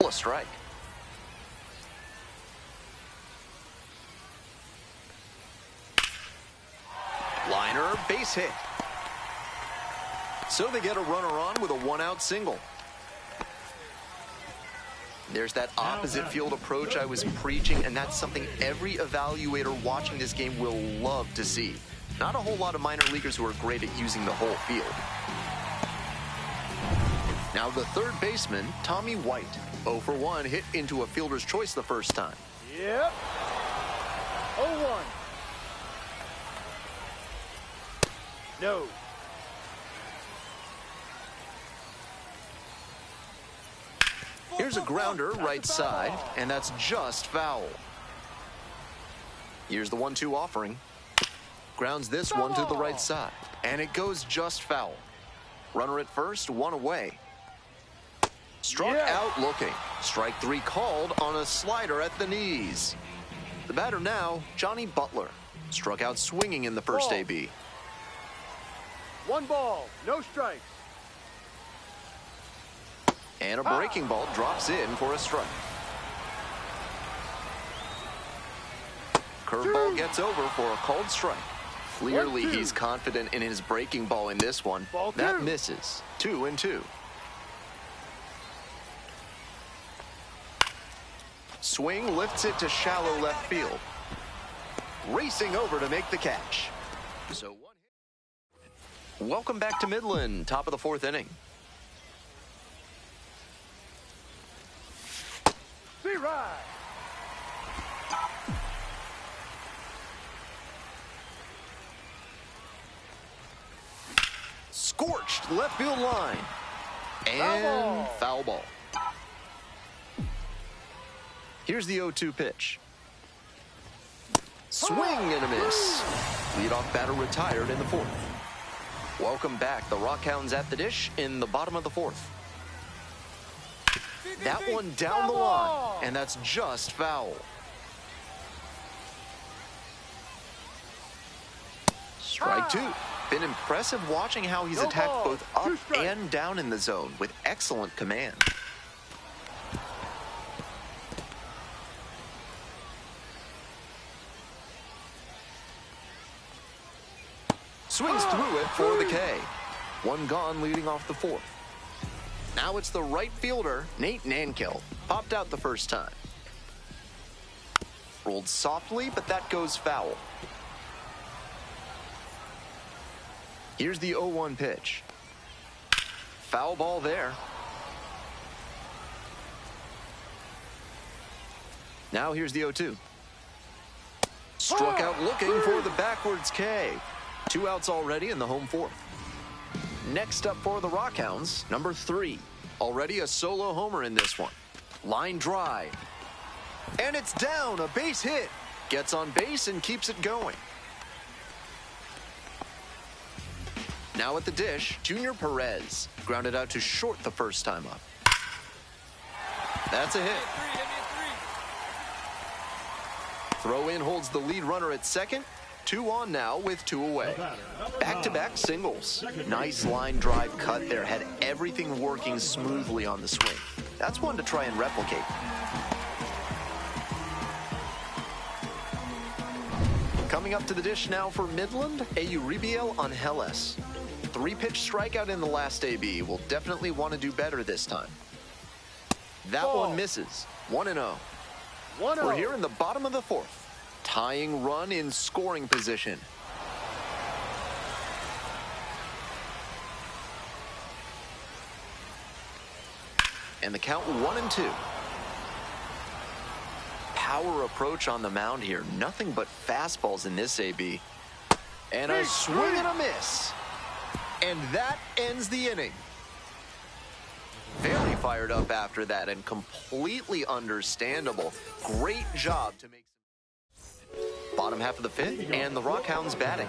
A strike. Liner, base hit. So they get a runner on with a 1-out single. There's that opposite field approach I was preaching, and that's something every evaluator watching this game will love to see. Not a whole lot of minor leaguers who are great at using the whole field. Now the third baseman, Tommy White. 0 for 1, hit into a fielder's choice the first time. Yep. 0-1. No. Here's a grounder right side, and that's just foul. Here's the 1-2 offering. Grounds this one to the right side, and it goes just foul. Runner at first, 1 away. Struck out looking. Strike 3 called on a slider at the knees. The batter now, Johnny Butler. Struck out swinging in the first AB. 1 ball, no strikes. And a breaking ball drops in for a strike. Curveball gets over for a called strike. Clearly he's confident in his breaking ball in this one. That misses. 2-2. Swing lifts it to shallow left field. Racing over to make the catch. So 1 hit. Welcome back to Midland, top of the 4th inning. Be right. Scorched left field line. And foul ball. Here's the 0-2 pitch. Swing and a miss. Leadoff batter retired in the 4th. Welcome back. The Rockhounds at the dish in the bottom of the 4th. That one down the line, and that's just foul. Strike 2. Been impressive watching how he's attacked both up and down in the zone with excellent command. Swings through it for the K. 1 gone leading off the 4th. Now it's the right fielder, Nate Nankill. Popped out the first time. Rolled softly, but that goes foul. Here's the 0-1 pitch. Foul ball there. Now here's the 0-2. Struck out looking for the backwards K. 2 outs already in the home fourth. Next up for the Rockhounds, number 3. Already a solo homer in this one. Line drive. And it's down, a base hit. Gets on base and keeps it going. Now at the dish, Junior Perez. Grounded out to short the first time up. That's a hit. Throw in holds the lead runner at second. 2 on now with 2 away. Back-to-back singles. Nice line drive cut there. Had everything working smoothly on the swing. That's one to try and replicate. Coming up to the dish now for Midland, Euribiel Angeles. 3-pitch strikeout in the last AB. Will definitely want to do better this time. That one misses. 1-0. We're here in the bottom of the fourth. Tying run in scoring position. And the count 1-2. Power approach on the mound here. Nothing but fastballs in this AB. And a swing and a miss. And that ends the inning. Very fired up after that and completely understandable. Great job to make bottom half of the fifth, and the Rockhounds batting.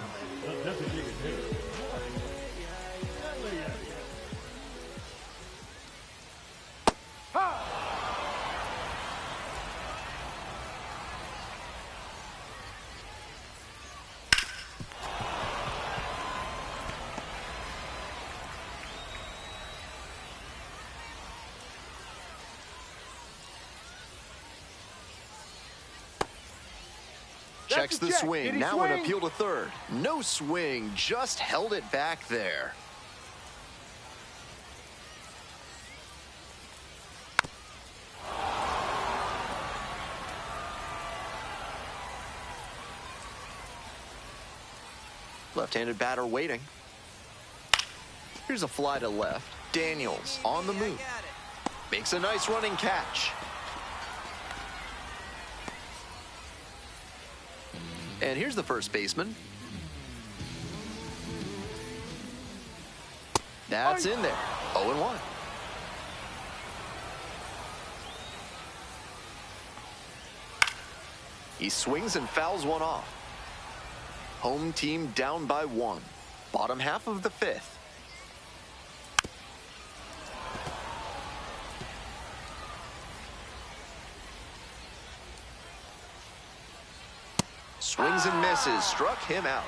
Checks the swing, now an appeal to third. No swing, just held it back there. Left-handed batter waiting. Here's a fly to left. Daniels on the move. Makes a nice running catch. And here's the first baseman. That's in there. 0-1. He swings and fouls one off. Home team down by 1. Bottom half of the fifth. Swings and misses, struck him out.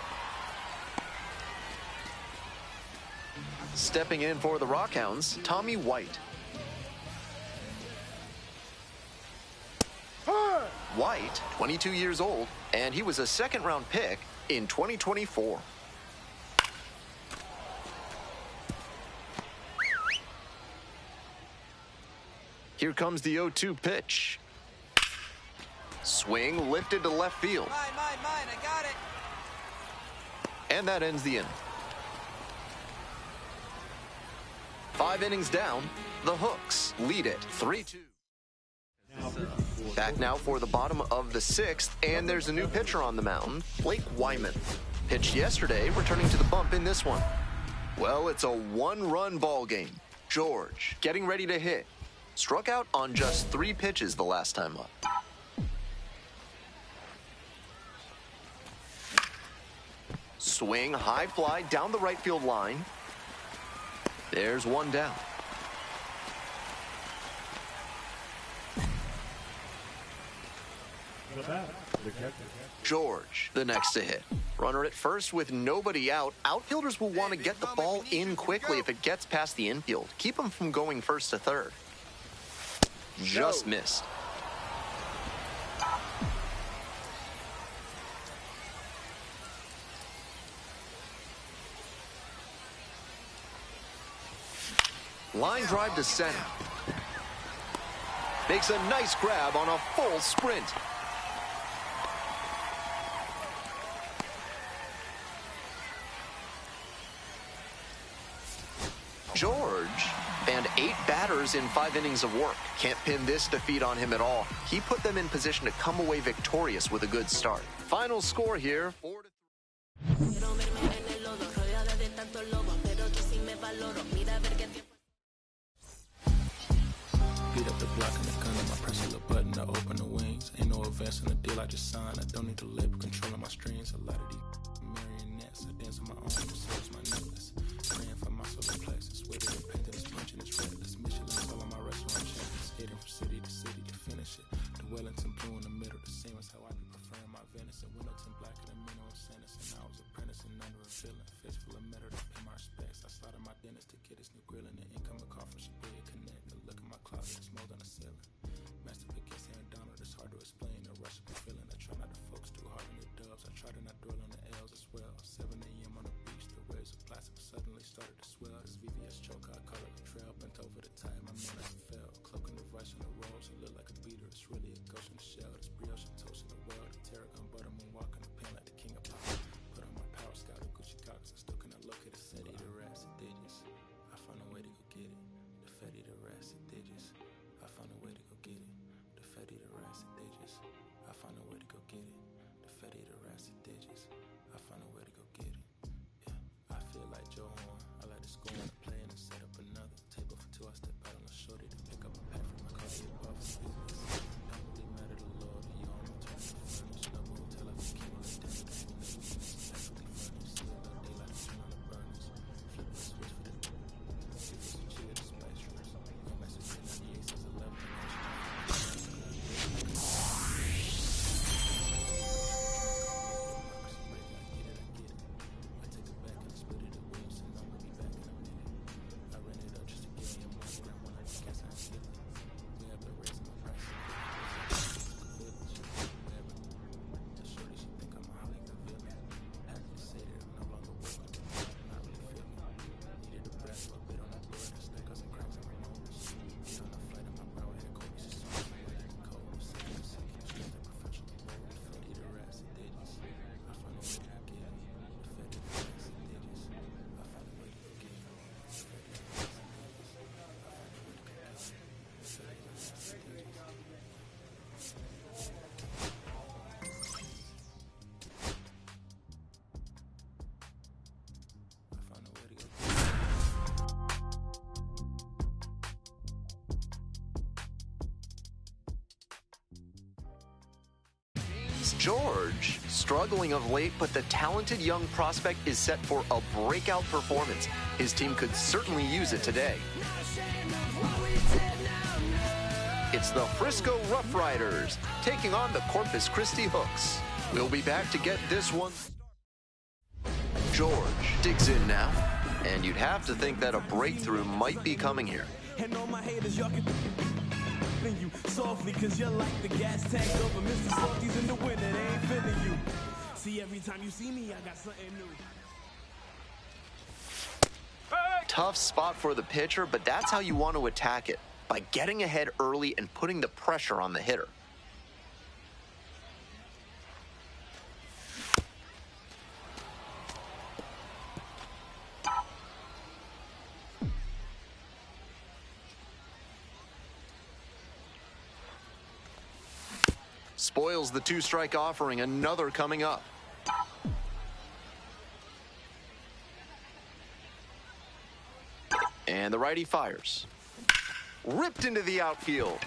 Stepping in for the Rockhounds, Tommy White. White, 22 years old, and he was a second-round pick in 2024. Here comes the 0-2 pitch. Swing lifted to left field. Mine, I got it. And that ends the inning. 5 innings down, the Hooks lead it 3-2. Back now for the bottom of the 6th, and there's a new pitcher on the mound, Blake Wyman. Pitched yesterday, returning to the bump in this one. Well, it's a 1-run ball game. George getting ready to hit. Struck out on just 3 pitches the last time up. Swing, high fly down the right field line. There's one down. George, the next to hit. Runner at first with nobody out. Outfielders will want to get the ball in quickly if it gets past the infield. Keep them from going first to third. Just missed. Line drive to center. Makes a nice grab on a full sprint. George and 8 batters in 5 innings of work. Can't pin this defeat on him at all. He put them in position to come away victorious with a good start. Final score here, 4-3. Beat up the block and the gun on my press a little button to open the wings. Ain't no advance on the deal I just signed. I don't need to lip, controlling my strings. A lot of these marionettes. I dance on my own, so is my necklace. Praying for my solar plexus. Sweating and painting this punching this reckless. Michelin's all on my restaurant champions. Skating from city to city to finish it. The Wellington blue in the middle, the same as how I be preferring my venison. Wellington black and the minimum sentence. And I was apprenticing under a villain. Fist full of metal to pay my respects. I slotted my dentist to get his new grill and the incoming call from Shibuya Connect. The look at my closet, it's mold on the ceiling. Master pick is Aaron Donald, it's hard to explain. The rush of the feeling. I try not to focus too hard on the dubs. I try to not dwell on the L's as well. 7 a.m. on the beach, the waves of plastic suddenly started to swell. This VVS choke, I call it a trail. Bent over the time, my man as it fell. Cloaking the vice on the rolls, it look like a beater. It's really a ghost in the shell. This brioche and toast in the world. The tarragon butter moon walking the pen like the king of pop. Put on my power scout, Gucci Cox. I still cannot locate a city, the rats and digits. I found a way to go get it. The Fetty, the rats and digits. I found a way to go get it. The Fetty, the rats and digits. I found a way to go get it. The Fetty, the rats and digits. I found a way to go get it. Yeah, I feel like Joe Horn. I like to score on the play and set up another. Table for 2, I step out on the shorty to pick up a pack from my car. Above the business. Don't really matter to the Lord. You on my turn to furnish. No hotel, I can keep on the damn thing. Naturally furnished. See a little daylight to turn on the burners. Flip the switch for the chill the spice rules. No message in 98 since 11. George, struggling of late, but the talented young prospect is set for a breakout performance. His team could certainly use it today. It's the Frisco Rough Riders taking on the Corpus Christi Hooks. We'll be back to get this one. George digs in now, and you'd have to think that a breakthrough might be coming here. And all my haters, y'all can you softly, cause you're like the gas tank over Mr. Salty's in the winter, they ain't feeling you. See, every time you see me, I got something new. Tough spot for the pitcher, but that's how you want to attack it, by getting ahead early and putting the pressure on the hitter. Spoils the 2-strike offering, another coming up. And the righty fires. Ripped into the outfield.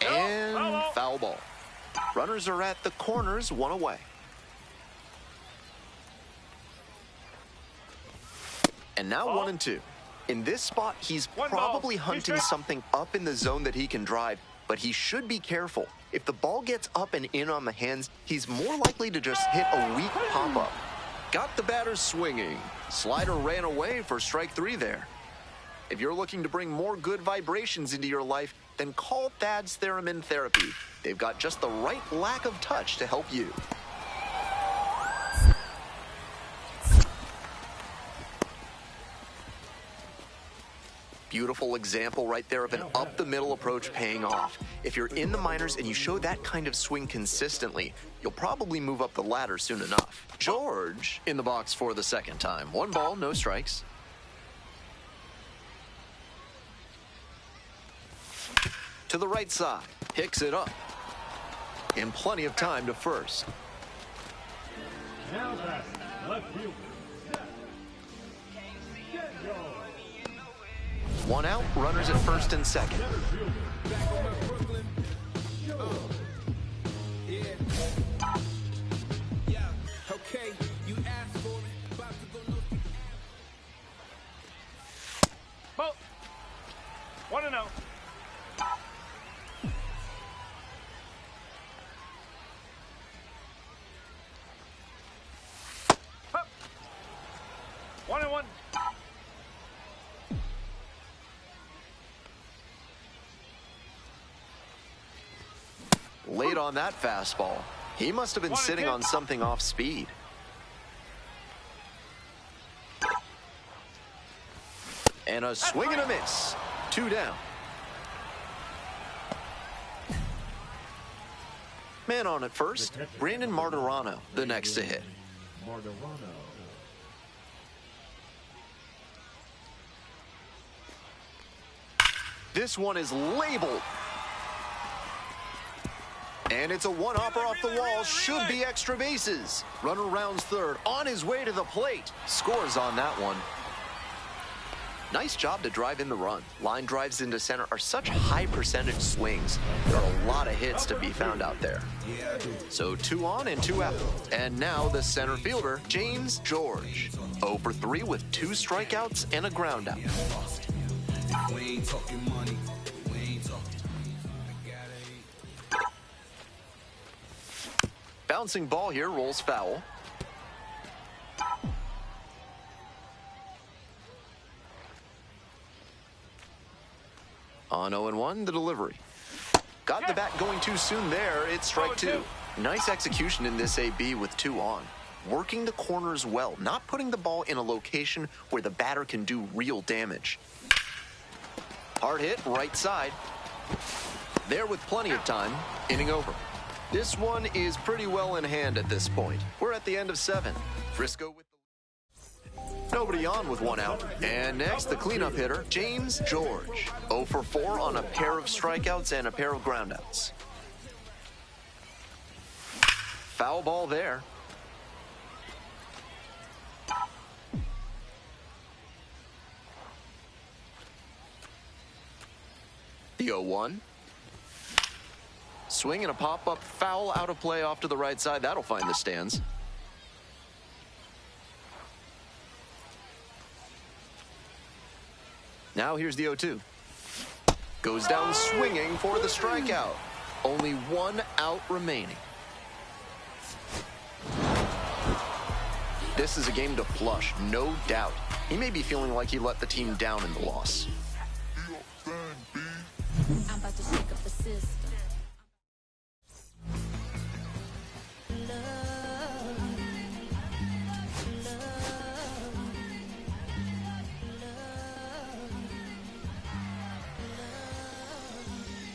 And foul ball. Runners are at the corners, 1 away. And now 1-2. In this spot, he's probably hunting something up in the zone that he can drive, but he should be careful. If the ball gets up and in on the hands, he's more likely to just hit a weak pop-up. Got the batter swinging. Slider ran away for strike 3 there. If you're looking to bring more good vibrations into your life, then call Thad's Theremin Therapy. They've got just the right lack of touch to help you. Beautiful example right there of an up-the-middle approach paying off. If you're in the minors and you show that kind of swing consistently, you'll probably move up the ladder soon enough. George in the box for the second time. 1 ball, no strikes. To the right side. Picks it up. In plenty of time to first. Now that's left fielder. One out, runners at first and second. Okay, you asked for it. About to go look. Ball. 1-0. Up. 1-1. Late on that fastball. He must have been sitting on something off speed. And a swing and a miss. 2 down. Man on at first, Brandon Martirano, the next to hit. This one is labeled. And it's a one-hopper off the wall. Should be extra bases. Runner rounds third. On his way to the plate. Scores on that one. Nice job to drive in the run. Line drives into center are such high percentage swings. There are a lot of hits to be found out there. So 2 on and 2 out. And now the center fielder, James George. 0 for 3 with 2 strikeouts and a ground out. We ain't talking money. We ain't talking. Bouncing ball here, rolls foul. On 0-1, the delivery. Got the bat going too soon there. It's strike 2. Nice execution in this AB with 2 on. Working the corners well, not putting the ball in a location where the batter can do real damage. Hard hit, right side. There with plenty of time, inning over. This one is pretty well in hand at this point. We're at the end of 7. Frisco with nobody on with 1 out. And next, the cleanup hitter, James George. 0 for 4 on a pair of strikeouts and a pair of groundouts. Foul ball there. The 0-1. Swing and a pop-up foul out of play off to the right side. That'll find the stands. Now here's the 0-2. Goes down swinging for the strikeout. Only 1 out remaining. This is a game to flush, no doubt. He may be feeling like he let the team down in the loss. I'm about to shake up the system.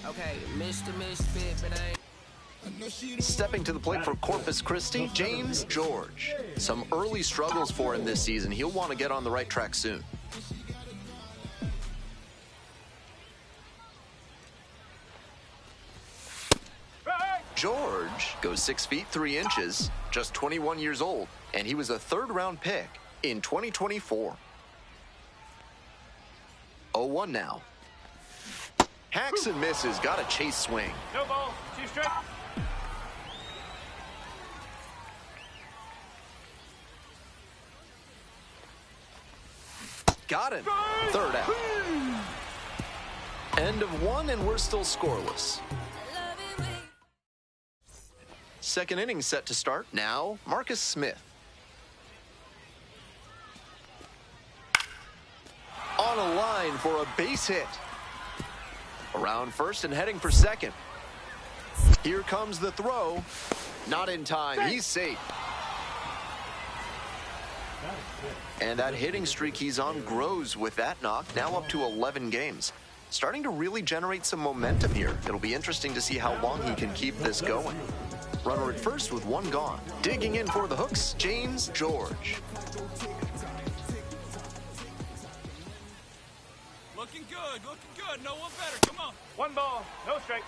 Okay, Mr. Misfit, but I ain't. Stepping to the plate for Corpus Christi, James George. Some early struggles for him this season. He'll want to get on the right track soon. George goes 6 feet 3 inches, just 21 years old, and he was a 3rd-round pick in 2024. 0-1 now. Hacks and misses, got a chase swing. No ball, 2 strike. Got him. 3rd out. End of 1, and we're still scoreless. 2nd inning set to start. Now, Marcus Smith. On a line for a base hit. Around first and heading for second. Here comes the throw. Not in time. He's safe. And that hitting streak he's on grows with that knock, now up to 11 games. Starting to really generate some momentum here. It'll be interesting to see how long he can keep this going. Runner at first with 1 gone. Digging in for the hooks, James George. Looking good. good, looking good. No one better. Come on. 1 ball, no strike.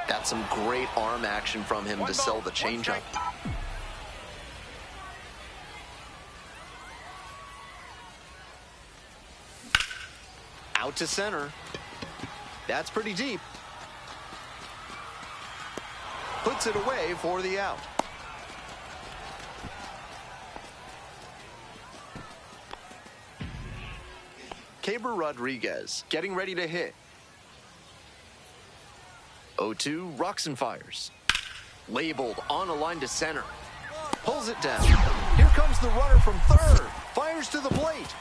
That's some great arm action from him to sell the changeup. Out to center. That's pretty deep. Puts it away for the out. Caber Rodriguez getting ready to hit. 0-2, rocks and fires. Labeled on a line to center. Pulls it down. Here comes the runner from third. Fires to the plate.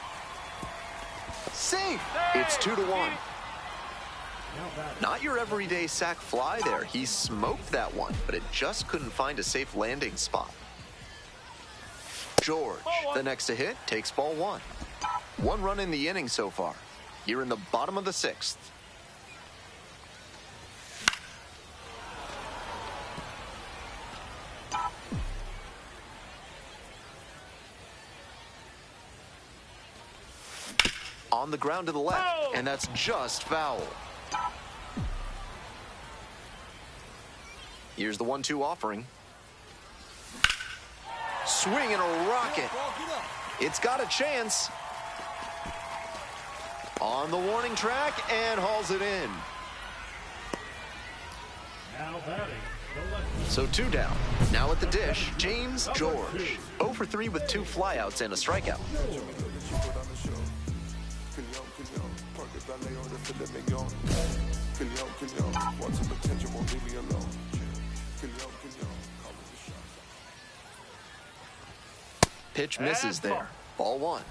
Safe. It's 2-1. Not your everyday sac fly there. He smoked that one, but it just couldn't find a safe landing spot. George, the next to hit, takes ball 1. 1 run in the inning so far. Here in the bottom of the 6th. On the ground to the left, and that's just foul. Here's the 1-2 offering. Swing and a rocket. It's got a chance. On the warning track and hauls it in. Now batting. So 2 down. Now at the dish, James George. 0 for 3 with 2 flyouts and a strikeout. Pitch misses there. Ball 1.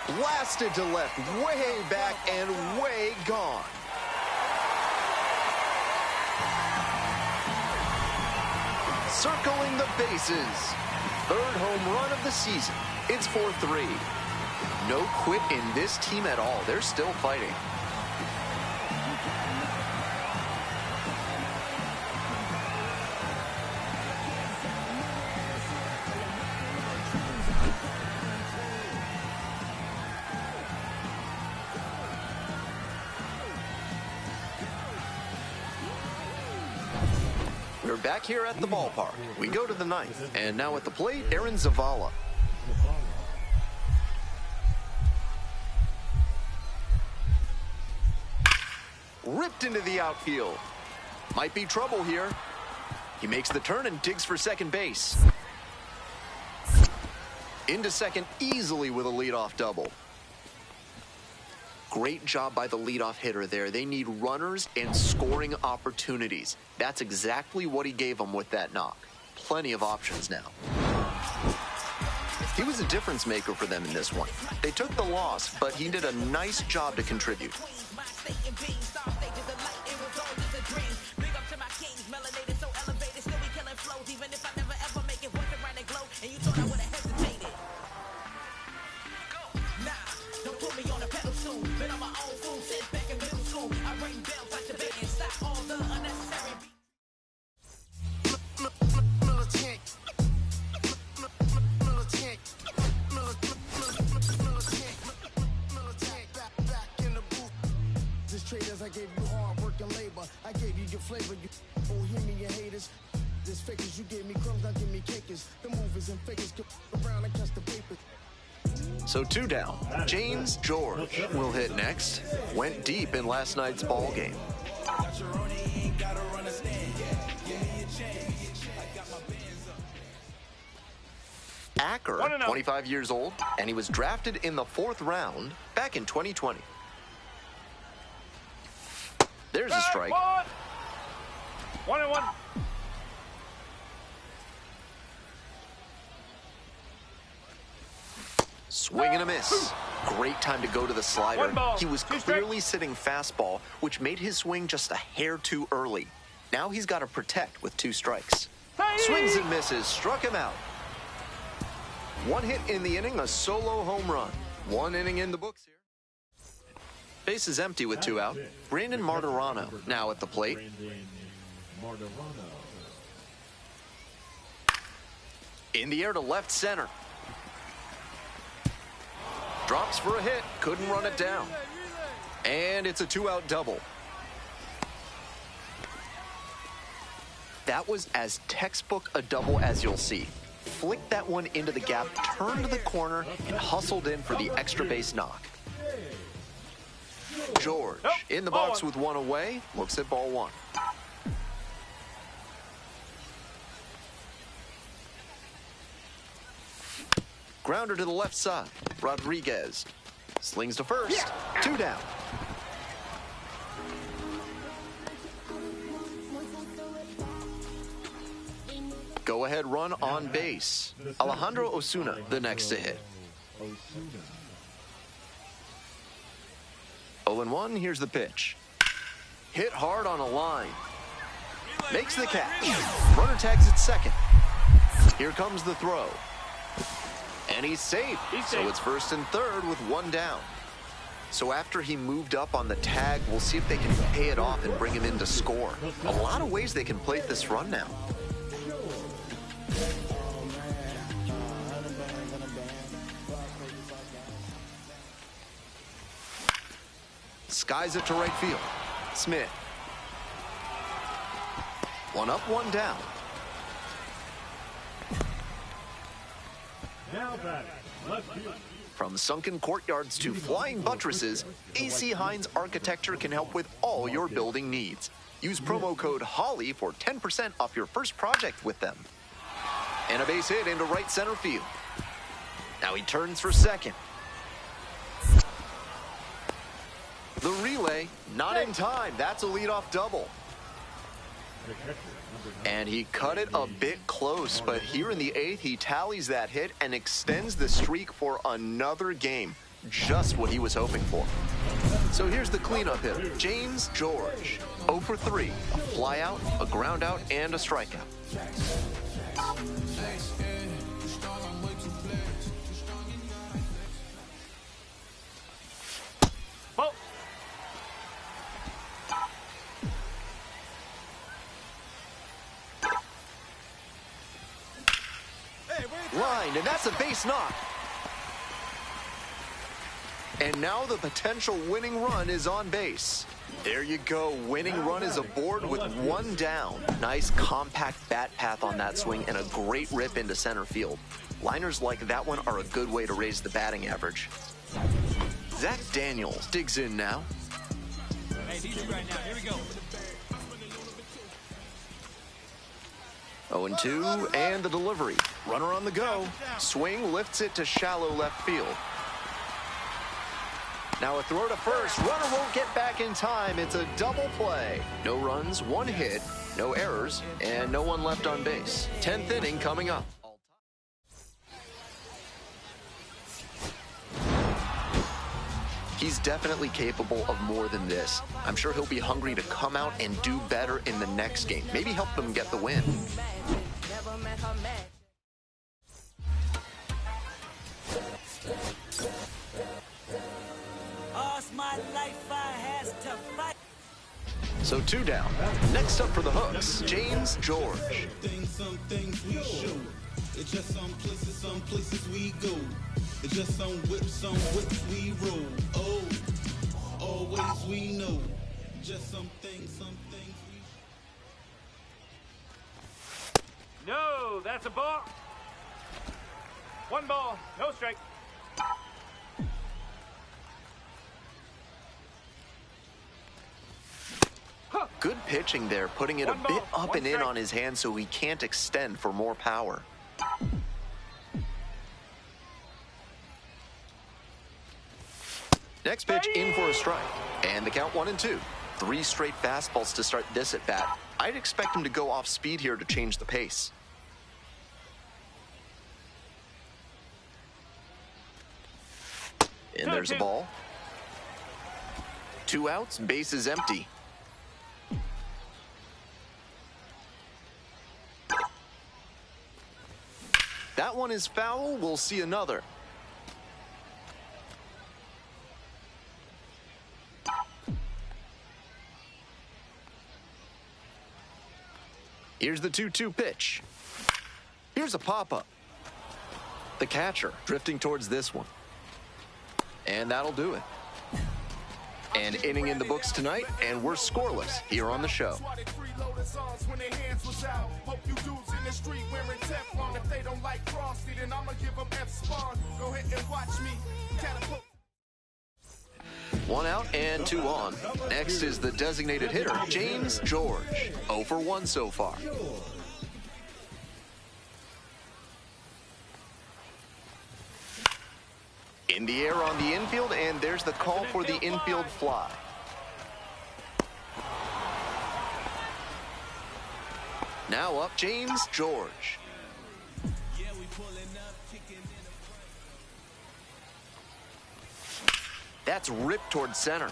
Blasted to left, way back and way gone. Circling the bases. 3rd home run of the season. It's 4-3. No quit in this team at all. They're still fighting. We're back here at the ballpark. We go to the 9th. And now at the plate, Aaron Zavala. Ripped into the outfield. Might be trouble here. He makes the turn and digs for second base. Into second easily with a leadoff double. Great job by the leadoff hitter there. They need runners and scoring opportunities. That's exactly what he gave them with that knock. Plenty of options now. He was a difference maker for them in this one. They took the loss, but he did a nice job to contribute. Traders, I gave you hard work and labor. I gave you your flavor. You bohemian haters. This fakers, you gave me crumbs, now give me cakers. The movers and fakers get around and catch the paper. So 2 down. James George will hit next. Went deep in last night's ball game. Acker, 25 years old, and he was drafted in the 4th round back in 2020. There's a strike. 1-1. Swing and a miss. Great time to go to the slider. He was clearly sitting fastball, which made his swing just a hair too early. Now he's got to protect with 2 strikes. Swings and misses. Struck him out. 1 hit in the inning, a solo home run. One inning in the books here. Base is empty with 2 out. Brandon Martirano now at the plate. In the air to left center. Drops for a hit, couldn't run it down. And it's a 2-out double. That was as textbook a double as you'll see. Flicked that one into the gap, turned to the corner, and hustled in for the extra base knock. George in the box with 1 away, looks at ball 1. Grounder to the left side. Rodriguez slings to first. 2 down. Go-ahead run on base. Alejandro Osuna, the next to hit. 0-1, here's the pitch. Hit hard on a line. Makes the catch. Runner tags at second. Here comes the throw. And he's safe. So it's first and third with 1 down. So after he moved up on the tag, we'll see if they can pay it off and bring him in to score. A lot of ways they can plate this run now. Skies it to right field. Smith. 1 up, 1 down. Now batting, left field. From sunken courtyards to flying buttresses, AC Hines Architecture can help with all your building needs. Use promo code HOLLY for 10% off your first project with them. And a base hit into right center field. Now he turns for second. The relay, not in time. That's a leadoff double. And he cut it a bit close, but here in the 8th, he tallies that hit and extends the streak for another game. Just what he was hoping for. So here's the cleanup hitter, James George. 0 for 3, a fly out, a ground out, and a strikeout. Line, and that's a base knock. And now the potential winning run is on base. There you go. Winning run is aboard with 1 down. Nice compact bat path on that swing and a great rip into center field. Liners like that one are a good way to raise the batting average. Zach Daniels digs in now. Hey, easy right now. Here we go. 0-2, and the delivery. Runner on the go. Swing lifts it to shallow left field. Now a throw to first. Runner won't get back in time. It's a double play. No runs, 1 hit, no errors, and no one left on base. 10th inning coming up. He's definitely capable of more than this. I'm sure he'll be hungry to come out and do better in the next game. Maybe help them get the win. So 2 down. Next up for the Hooks, James George. Some things we show. It's just some places we go. It's just some whips we roll. Oh, always we know. Just some things we... No, that's a ball. 1 ball, no strike. Good pitching there, putting it a bit up and in on his hand so he can't extend for more power. Next pitch in for a strike. And the count 1-2. 3 straight fastballs to start this at bat. I'd expect him to go off speed here to change the pace. And there's a ball. 2 outs, base is empty. That one is foul. We'll see another. Here's the 2-2 pitch. Here's a pop-up. The catcher drifting towards this one. And that'll do it. An inning in the books tonight, and we're scoreless here on the show. One out and two on. Next is the designated hitter, James George. 0 for 1 so far. In the air on the infield, and there's the call for the infield fly. Now up, James George. That's ripped towards center.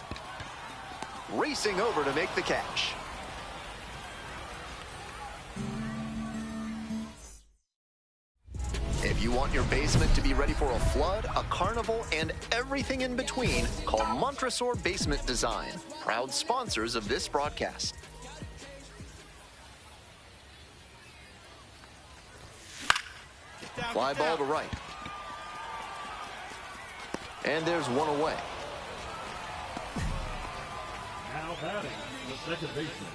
Racing over to make the catch. If you want your basement to be ready for a flood, a carnival, and everything in between, call Montresor Basement Design, proud sponsors of this broadcast. Fly ball to right. And there's one away. Now batting, the second baseman.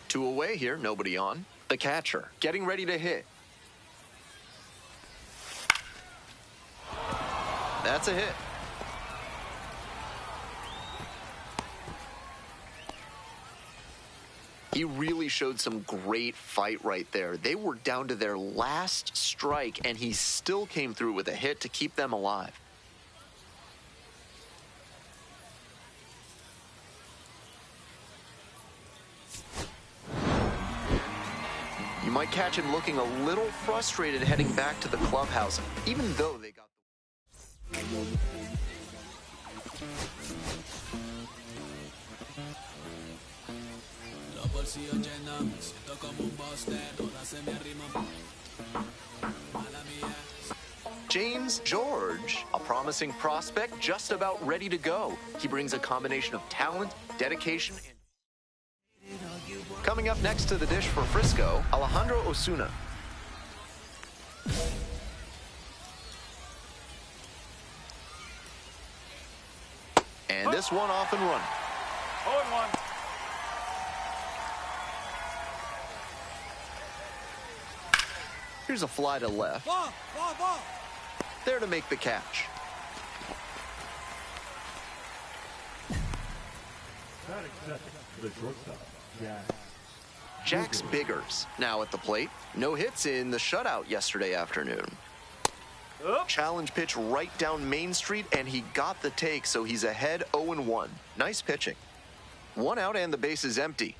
Two away here, nobody on. The catcher getting ready to hit. That's a hit. He really showed some great fight right there. They were down to their last strike, and he still came through with a hit to keep them alive. You might catch him looking a little frustrated heading back to the clubhouse, even though they got the... James George, a promising prospect just about ready to go. He brings a combination of talent, dedication, and... Coming up next to the dish for Frisco, Alejandro Osuna. And this one off and running. 0-1. Here's a fly to left. Ball. There to make the catch. Batting second, the shortstop, Jax Biggers now at the plate. No hits in the shutout yesterday afternoon. Challenge pitch right down Main Street, and he got the take, so he's ahead 0-1. Nice pitching. One out and the base is empty.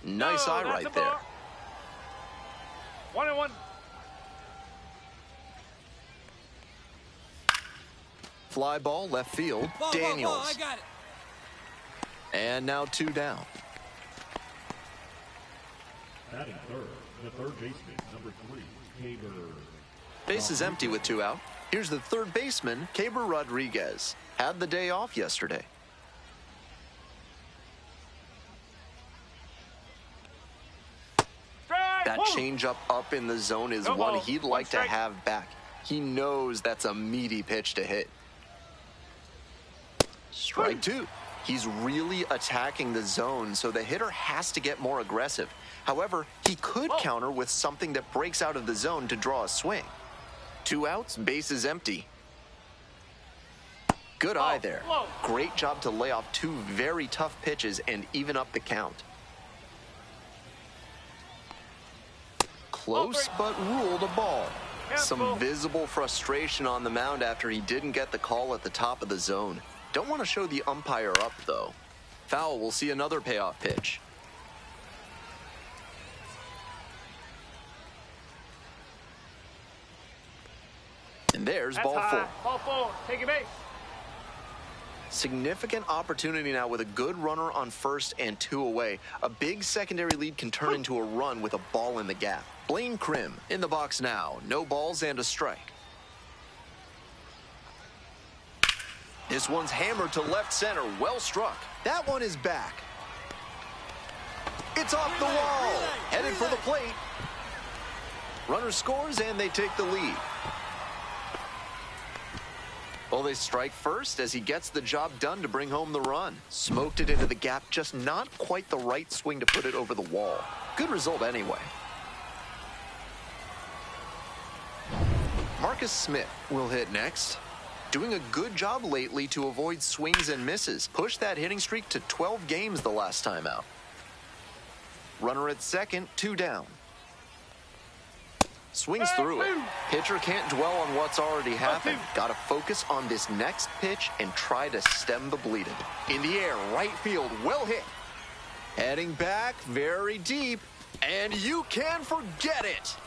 Nice eye right there. 1-1. Fly ball left field. Daniels. Ball, I got it. And now two down. batting third, the third baseman, number 3, Caber. Base is empty with two out. Here's the third baseman, Caber Rodriguez. Had the day off yesterday. That changeup up in the zone is one he'd like to have back. He knows that's a meaty pitch to hit. Strike two. He's really attacking the zone, so the hitter has to get more aggressive. However, he could counter with something that breaks out of the zone to draw a swing. Two outs, base is empty. Good eye there. Great job to lay off two very tough pitches and even up the count. Close, but ruled a ball. Some visible frustration on the mound after he didn't get the call at the top of the zone. Don't want to show the umpire up, though. Foul will see another payoff pitch. And there's ball four. Ball four. Take your base. Significant opportunity now with a good runner on first and two away. A big secondary lead can turn into a run with a ball in the gap. Blaine Krim in the box now. No balls and a strike. This one's hammered to left center. Well struck. That one is back. It's off the wall. Headed for the plate. Runner scores, and they take the lead. Well, they strike first as he gets the job done to bring home the run. Smoked it into the gap, just not quite the right swing to put it over the wall. Good result anyway. Marcus Smith will hit next. Doing a good job lately to avoid swings and misses. Pushed that hitting streak to 12 games the last time out. Runner at second, 2 down. Swings through it. Pitcher can't dwell on what's already happened. Got to focus on this next pitch and try to stem the bleeding. In the air, right field, well hit. Heading back, very deep, and you can forget it.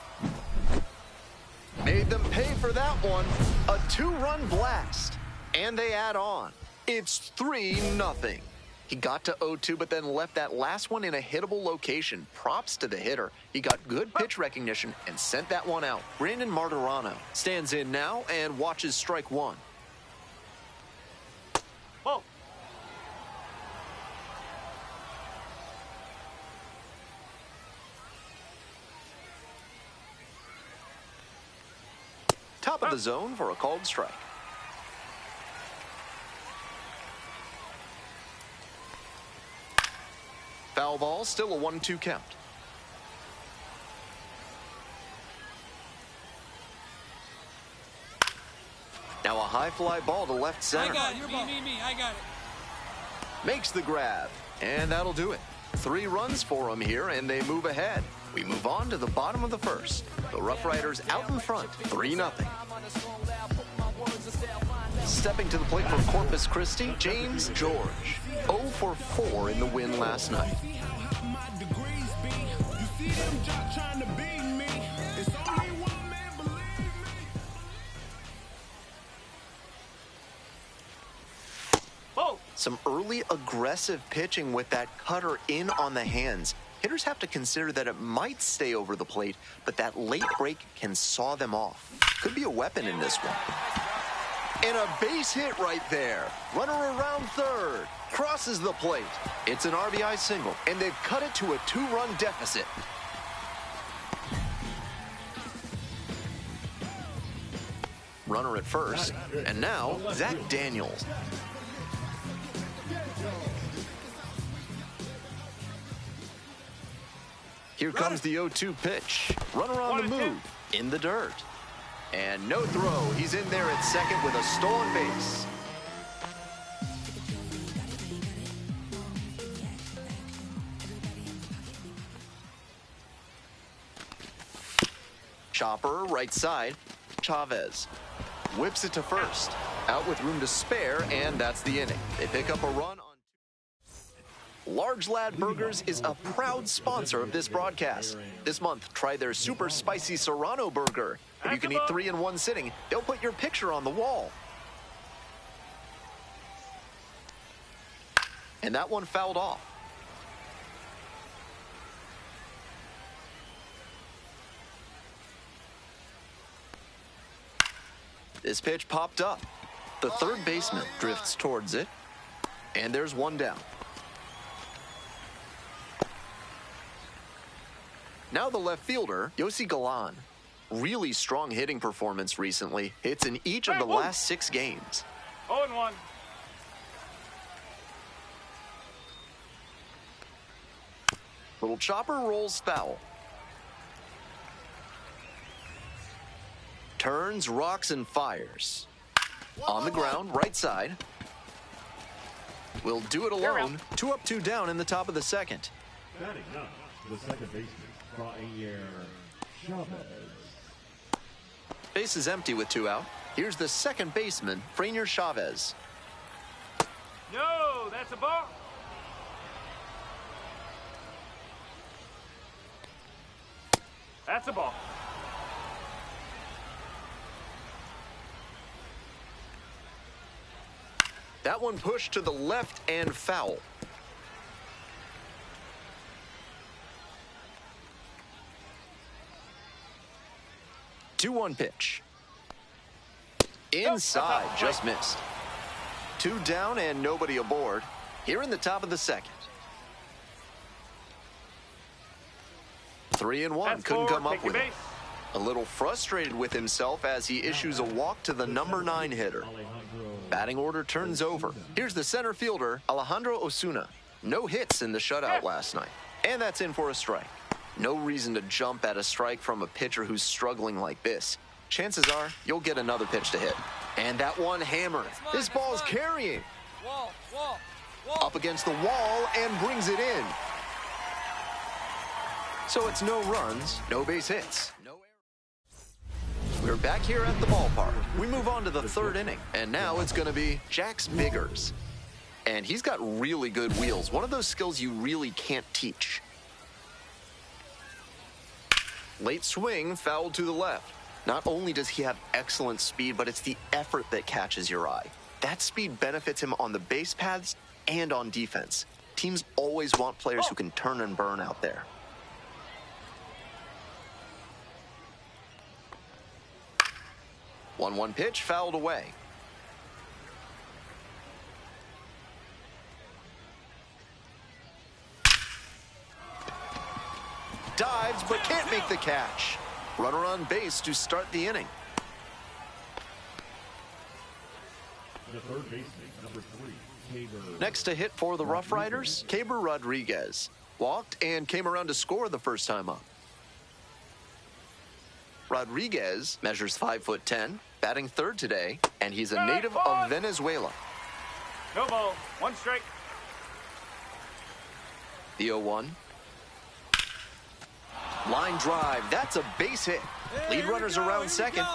Made them pay for that one. A 2-run blast. And they add on. It's 3-0. He got to 0-2, but then left that last one in a hittable location. Props to the hitter. He got good pitch recognition and sent that one out. Brandon Martirano stands in now and watches strike one. Ball. Top of the zone for a called strike. Foul ball, still a 1-2 count. Now a high fly ball to left center. I got it. Me. I got it. Makes the grab, and that'll do it. 3 runs for him here, and they move ahead. We move on to the bottom of the first. The Rough Riders out in front, 3-0. Stepping to the plate for Corpus Christi, James George. 0 for 4 in the win last night. Some early aggressive pitching with that cutter in on the hands. Hitters have to consider that it might stay over the plate, but that late break can saw them off. Could be a weapon in this one. And a base hit right there. Runner around third. Crosses the plate. It's an RBI single, and they've cut it to a 2-run deficit. Runner at first, and now Zach Daniels. Here comes the 0-2 pitch. Runner on the move, in the dirt. And no throw. He's in there at second with a stolen base. Chopper, right side. Chavez whips it to first. Out with room to spare, and that's the inning. They pick up a run on... Large Lad Burgers is a proud sponsor of this broadcast. This month, try their super spicy Serrano burger. If you can eat 3 in one sitting, they'll put your picture on the wall. And that one fouled off. This pitch popped up. The third baseman drifts towards it. And there's one down. Now the left fielder, Yossi Galan. Really strong hitting performance recently. Hits in each of the last 6 games. 0-1. Little chopper rolls foul. Turns, rocks, and fires. On the ground, right side. Will do it alone. 2 up, 2 down in the top of the second. Batting up, the second baseman, Fraier Chavez. Base is empty with 2 out. Here's the second baseman, Fraier Chavez. No, that's a ball. That's a ball. That one pushed to the left and foul. Two-one pitch. Inside, just missed. 2 down and nobody aboard. Here in the top of the second. 3-1, couldn't come up with it. A little frustrated with himself as he issues a walk to the number 9 hitter. Batting order turns over. Here's the center fielder, Alejandro Osuna. No hits in the shutout last night. And that's in for a strike. No reason to jump at a strike from a pitcher who's struggling like this. Chances are you'll get another pitch to hit. And that one hammered. This ball's carrying. Up against the wall and brings it in. So it's no runs, no base hits. We're back here at the ballpark. We move on to the 3rd inning, and now it's going to be Jax Biggers. And he's got really good wheels, one of those skills you really can't teach. Late swing, foul to the left. Not only does he have excellent speed, but it's the effort that catches your eye. That speed benefits him on the base paths and on defense. Teams always want players who can turn and burn out there. One pitch, fouled away. Dives, but can't make the catch. Runner on base to start the inning. The third baseman, number 3, Caber. Next to hit for the Rough Riders, Caber Rodriguez. Walked and came around to score the first time up. Rodriguez measures 5'10", batting 3rd today, and he's a native of Venezuela. No ball, 1 strike. The 0-1. Line drive, that's a base hit. Lead runners around second.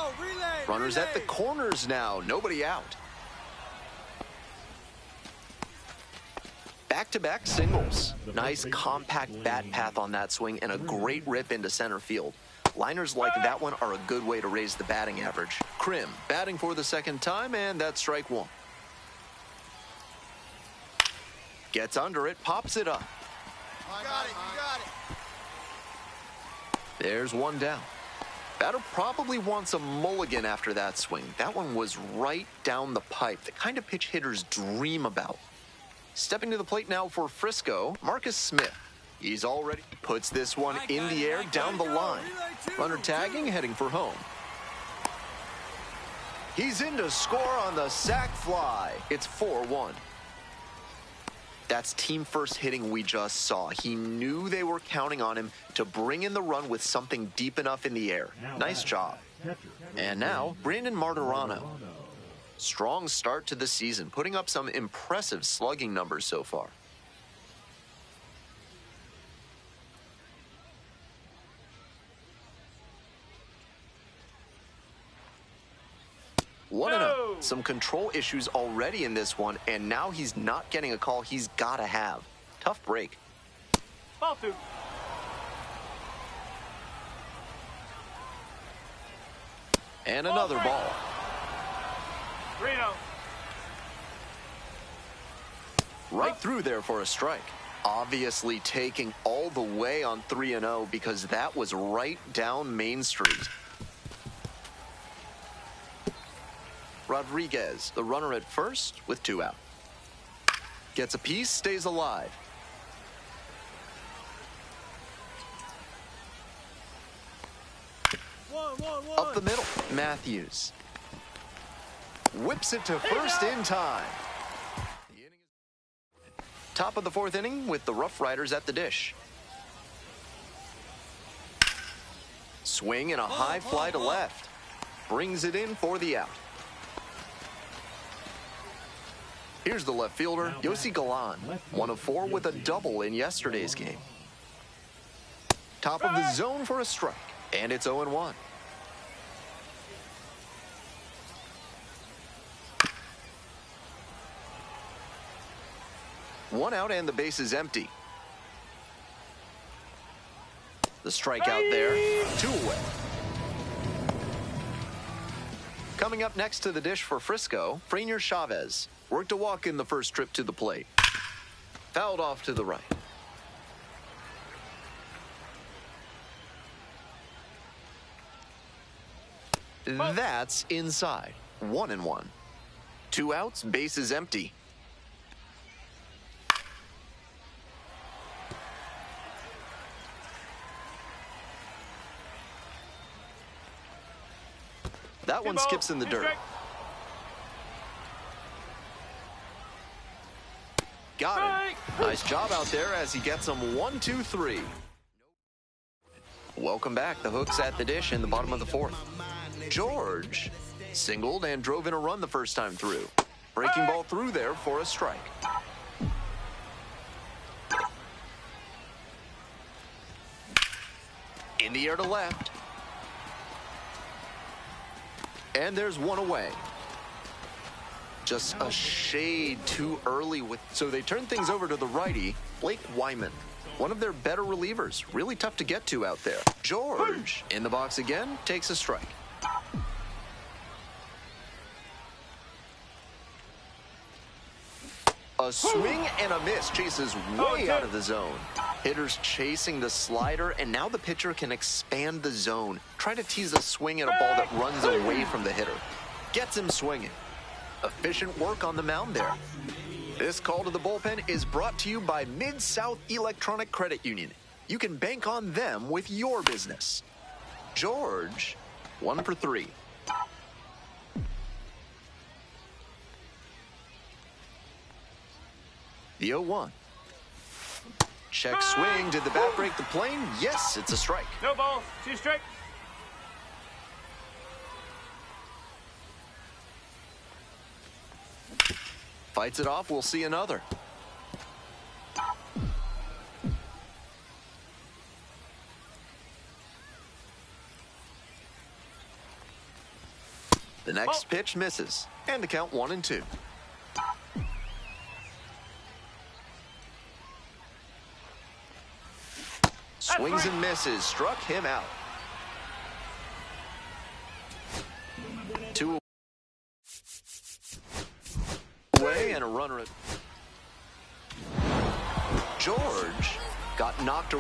Runners at the corners now, nobody out. Back-to-back singles. Nice compact bat path on that swing and a great rip into center field. Liners like that one are a good way to raise the batting average. Krim batting for the 2nd time, and that's strike 1. Gets under it, pops it up. You got it. There's 1 down. Batter probably wants a mulligan after that swing. That one was right down the pipe, the kind of pitch hitters dream about. Stepping to the plate now for Frisco, Marcus Smith. He's already puts this one in the air down the line. Runner tagging, heading for home. He's in to score on the sac fly. It's 4-1. That's team first hitting we just saw. He knew they were counting on him to bring in the run with something deep enough in the air. Nice job. And now, Brandon Martirano. Strong start to the season, putting up some impressive slugging numbers so far. 1-0. Some control issues already in this one, and now he's not getting a call he's got to have. Tough break. Ball 2. And another ball. 3-0. Right through there for a strike. Obviously taking all the way on 3-0 because that was right down Main Street. Rodriguez, the runner at first with 2 out. Gets a piece, stays alive. Up the middle, Matthews. Whips it to first in time. Top of the 4th inning with the Rough Riders at the dish. Swing and a high fly to left. Brings it in for the out. Here's the left fielder, Yossi Galan, 1 of 4 with a double in yesterday's game. Top of the zone for a strike, and it's 0-1. One out and the base is empty. The strikeout there, 2 away. Coming up next to the dish for Frisco, Franier Chavez. Worked a walk in the first trip to the plate. Fouled off to the right. That's inside. 1-1. 2 outs, bases empty. That one skips in the dirt. Got it. Nice job out there as he gets them 1, 2, 3. Welcome back. The Hooks at the dish in the bottom of the 4th. George singled and drove in a run the first time through. Breaking ball through there for a strike. In the air to left. And there's one away. Just a shade too early so they turn things over to the righty, Blake Wyman. One of their better relievers. Really tough to get to out there. George in the box again, takes a strike. A swing and a miss, chases way out of the zone. Hitters chasing the slider, and now the pitcher can expand the zone. Try to tease a swing at a ball that runs away from the hitter. Gets him swinging. Efficient work on the mound there. This call to the bullpen is brought to you by Mid-South Electronic Credit Union. You can bank on them with your business. George, 1 for 3. The 0-1. Check swing. Did the bat break the plane? Yes, it's a strike. No ball. 2 strike. Fights it off. We'll see another. The next pitch misses. And the count 1 and 2. Swings and misses. Struck him out. 2 away and a runner at George got knocked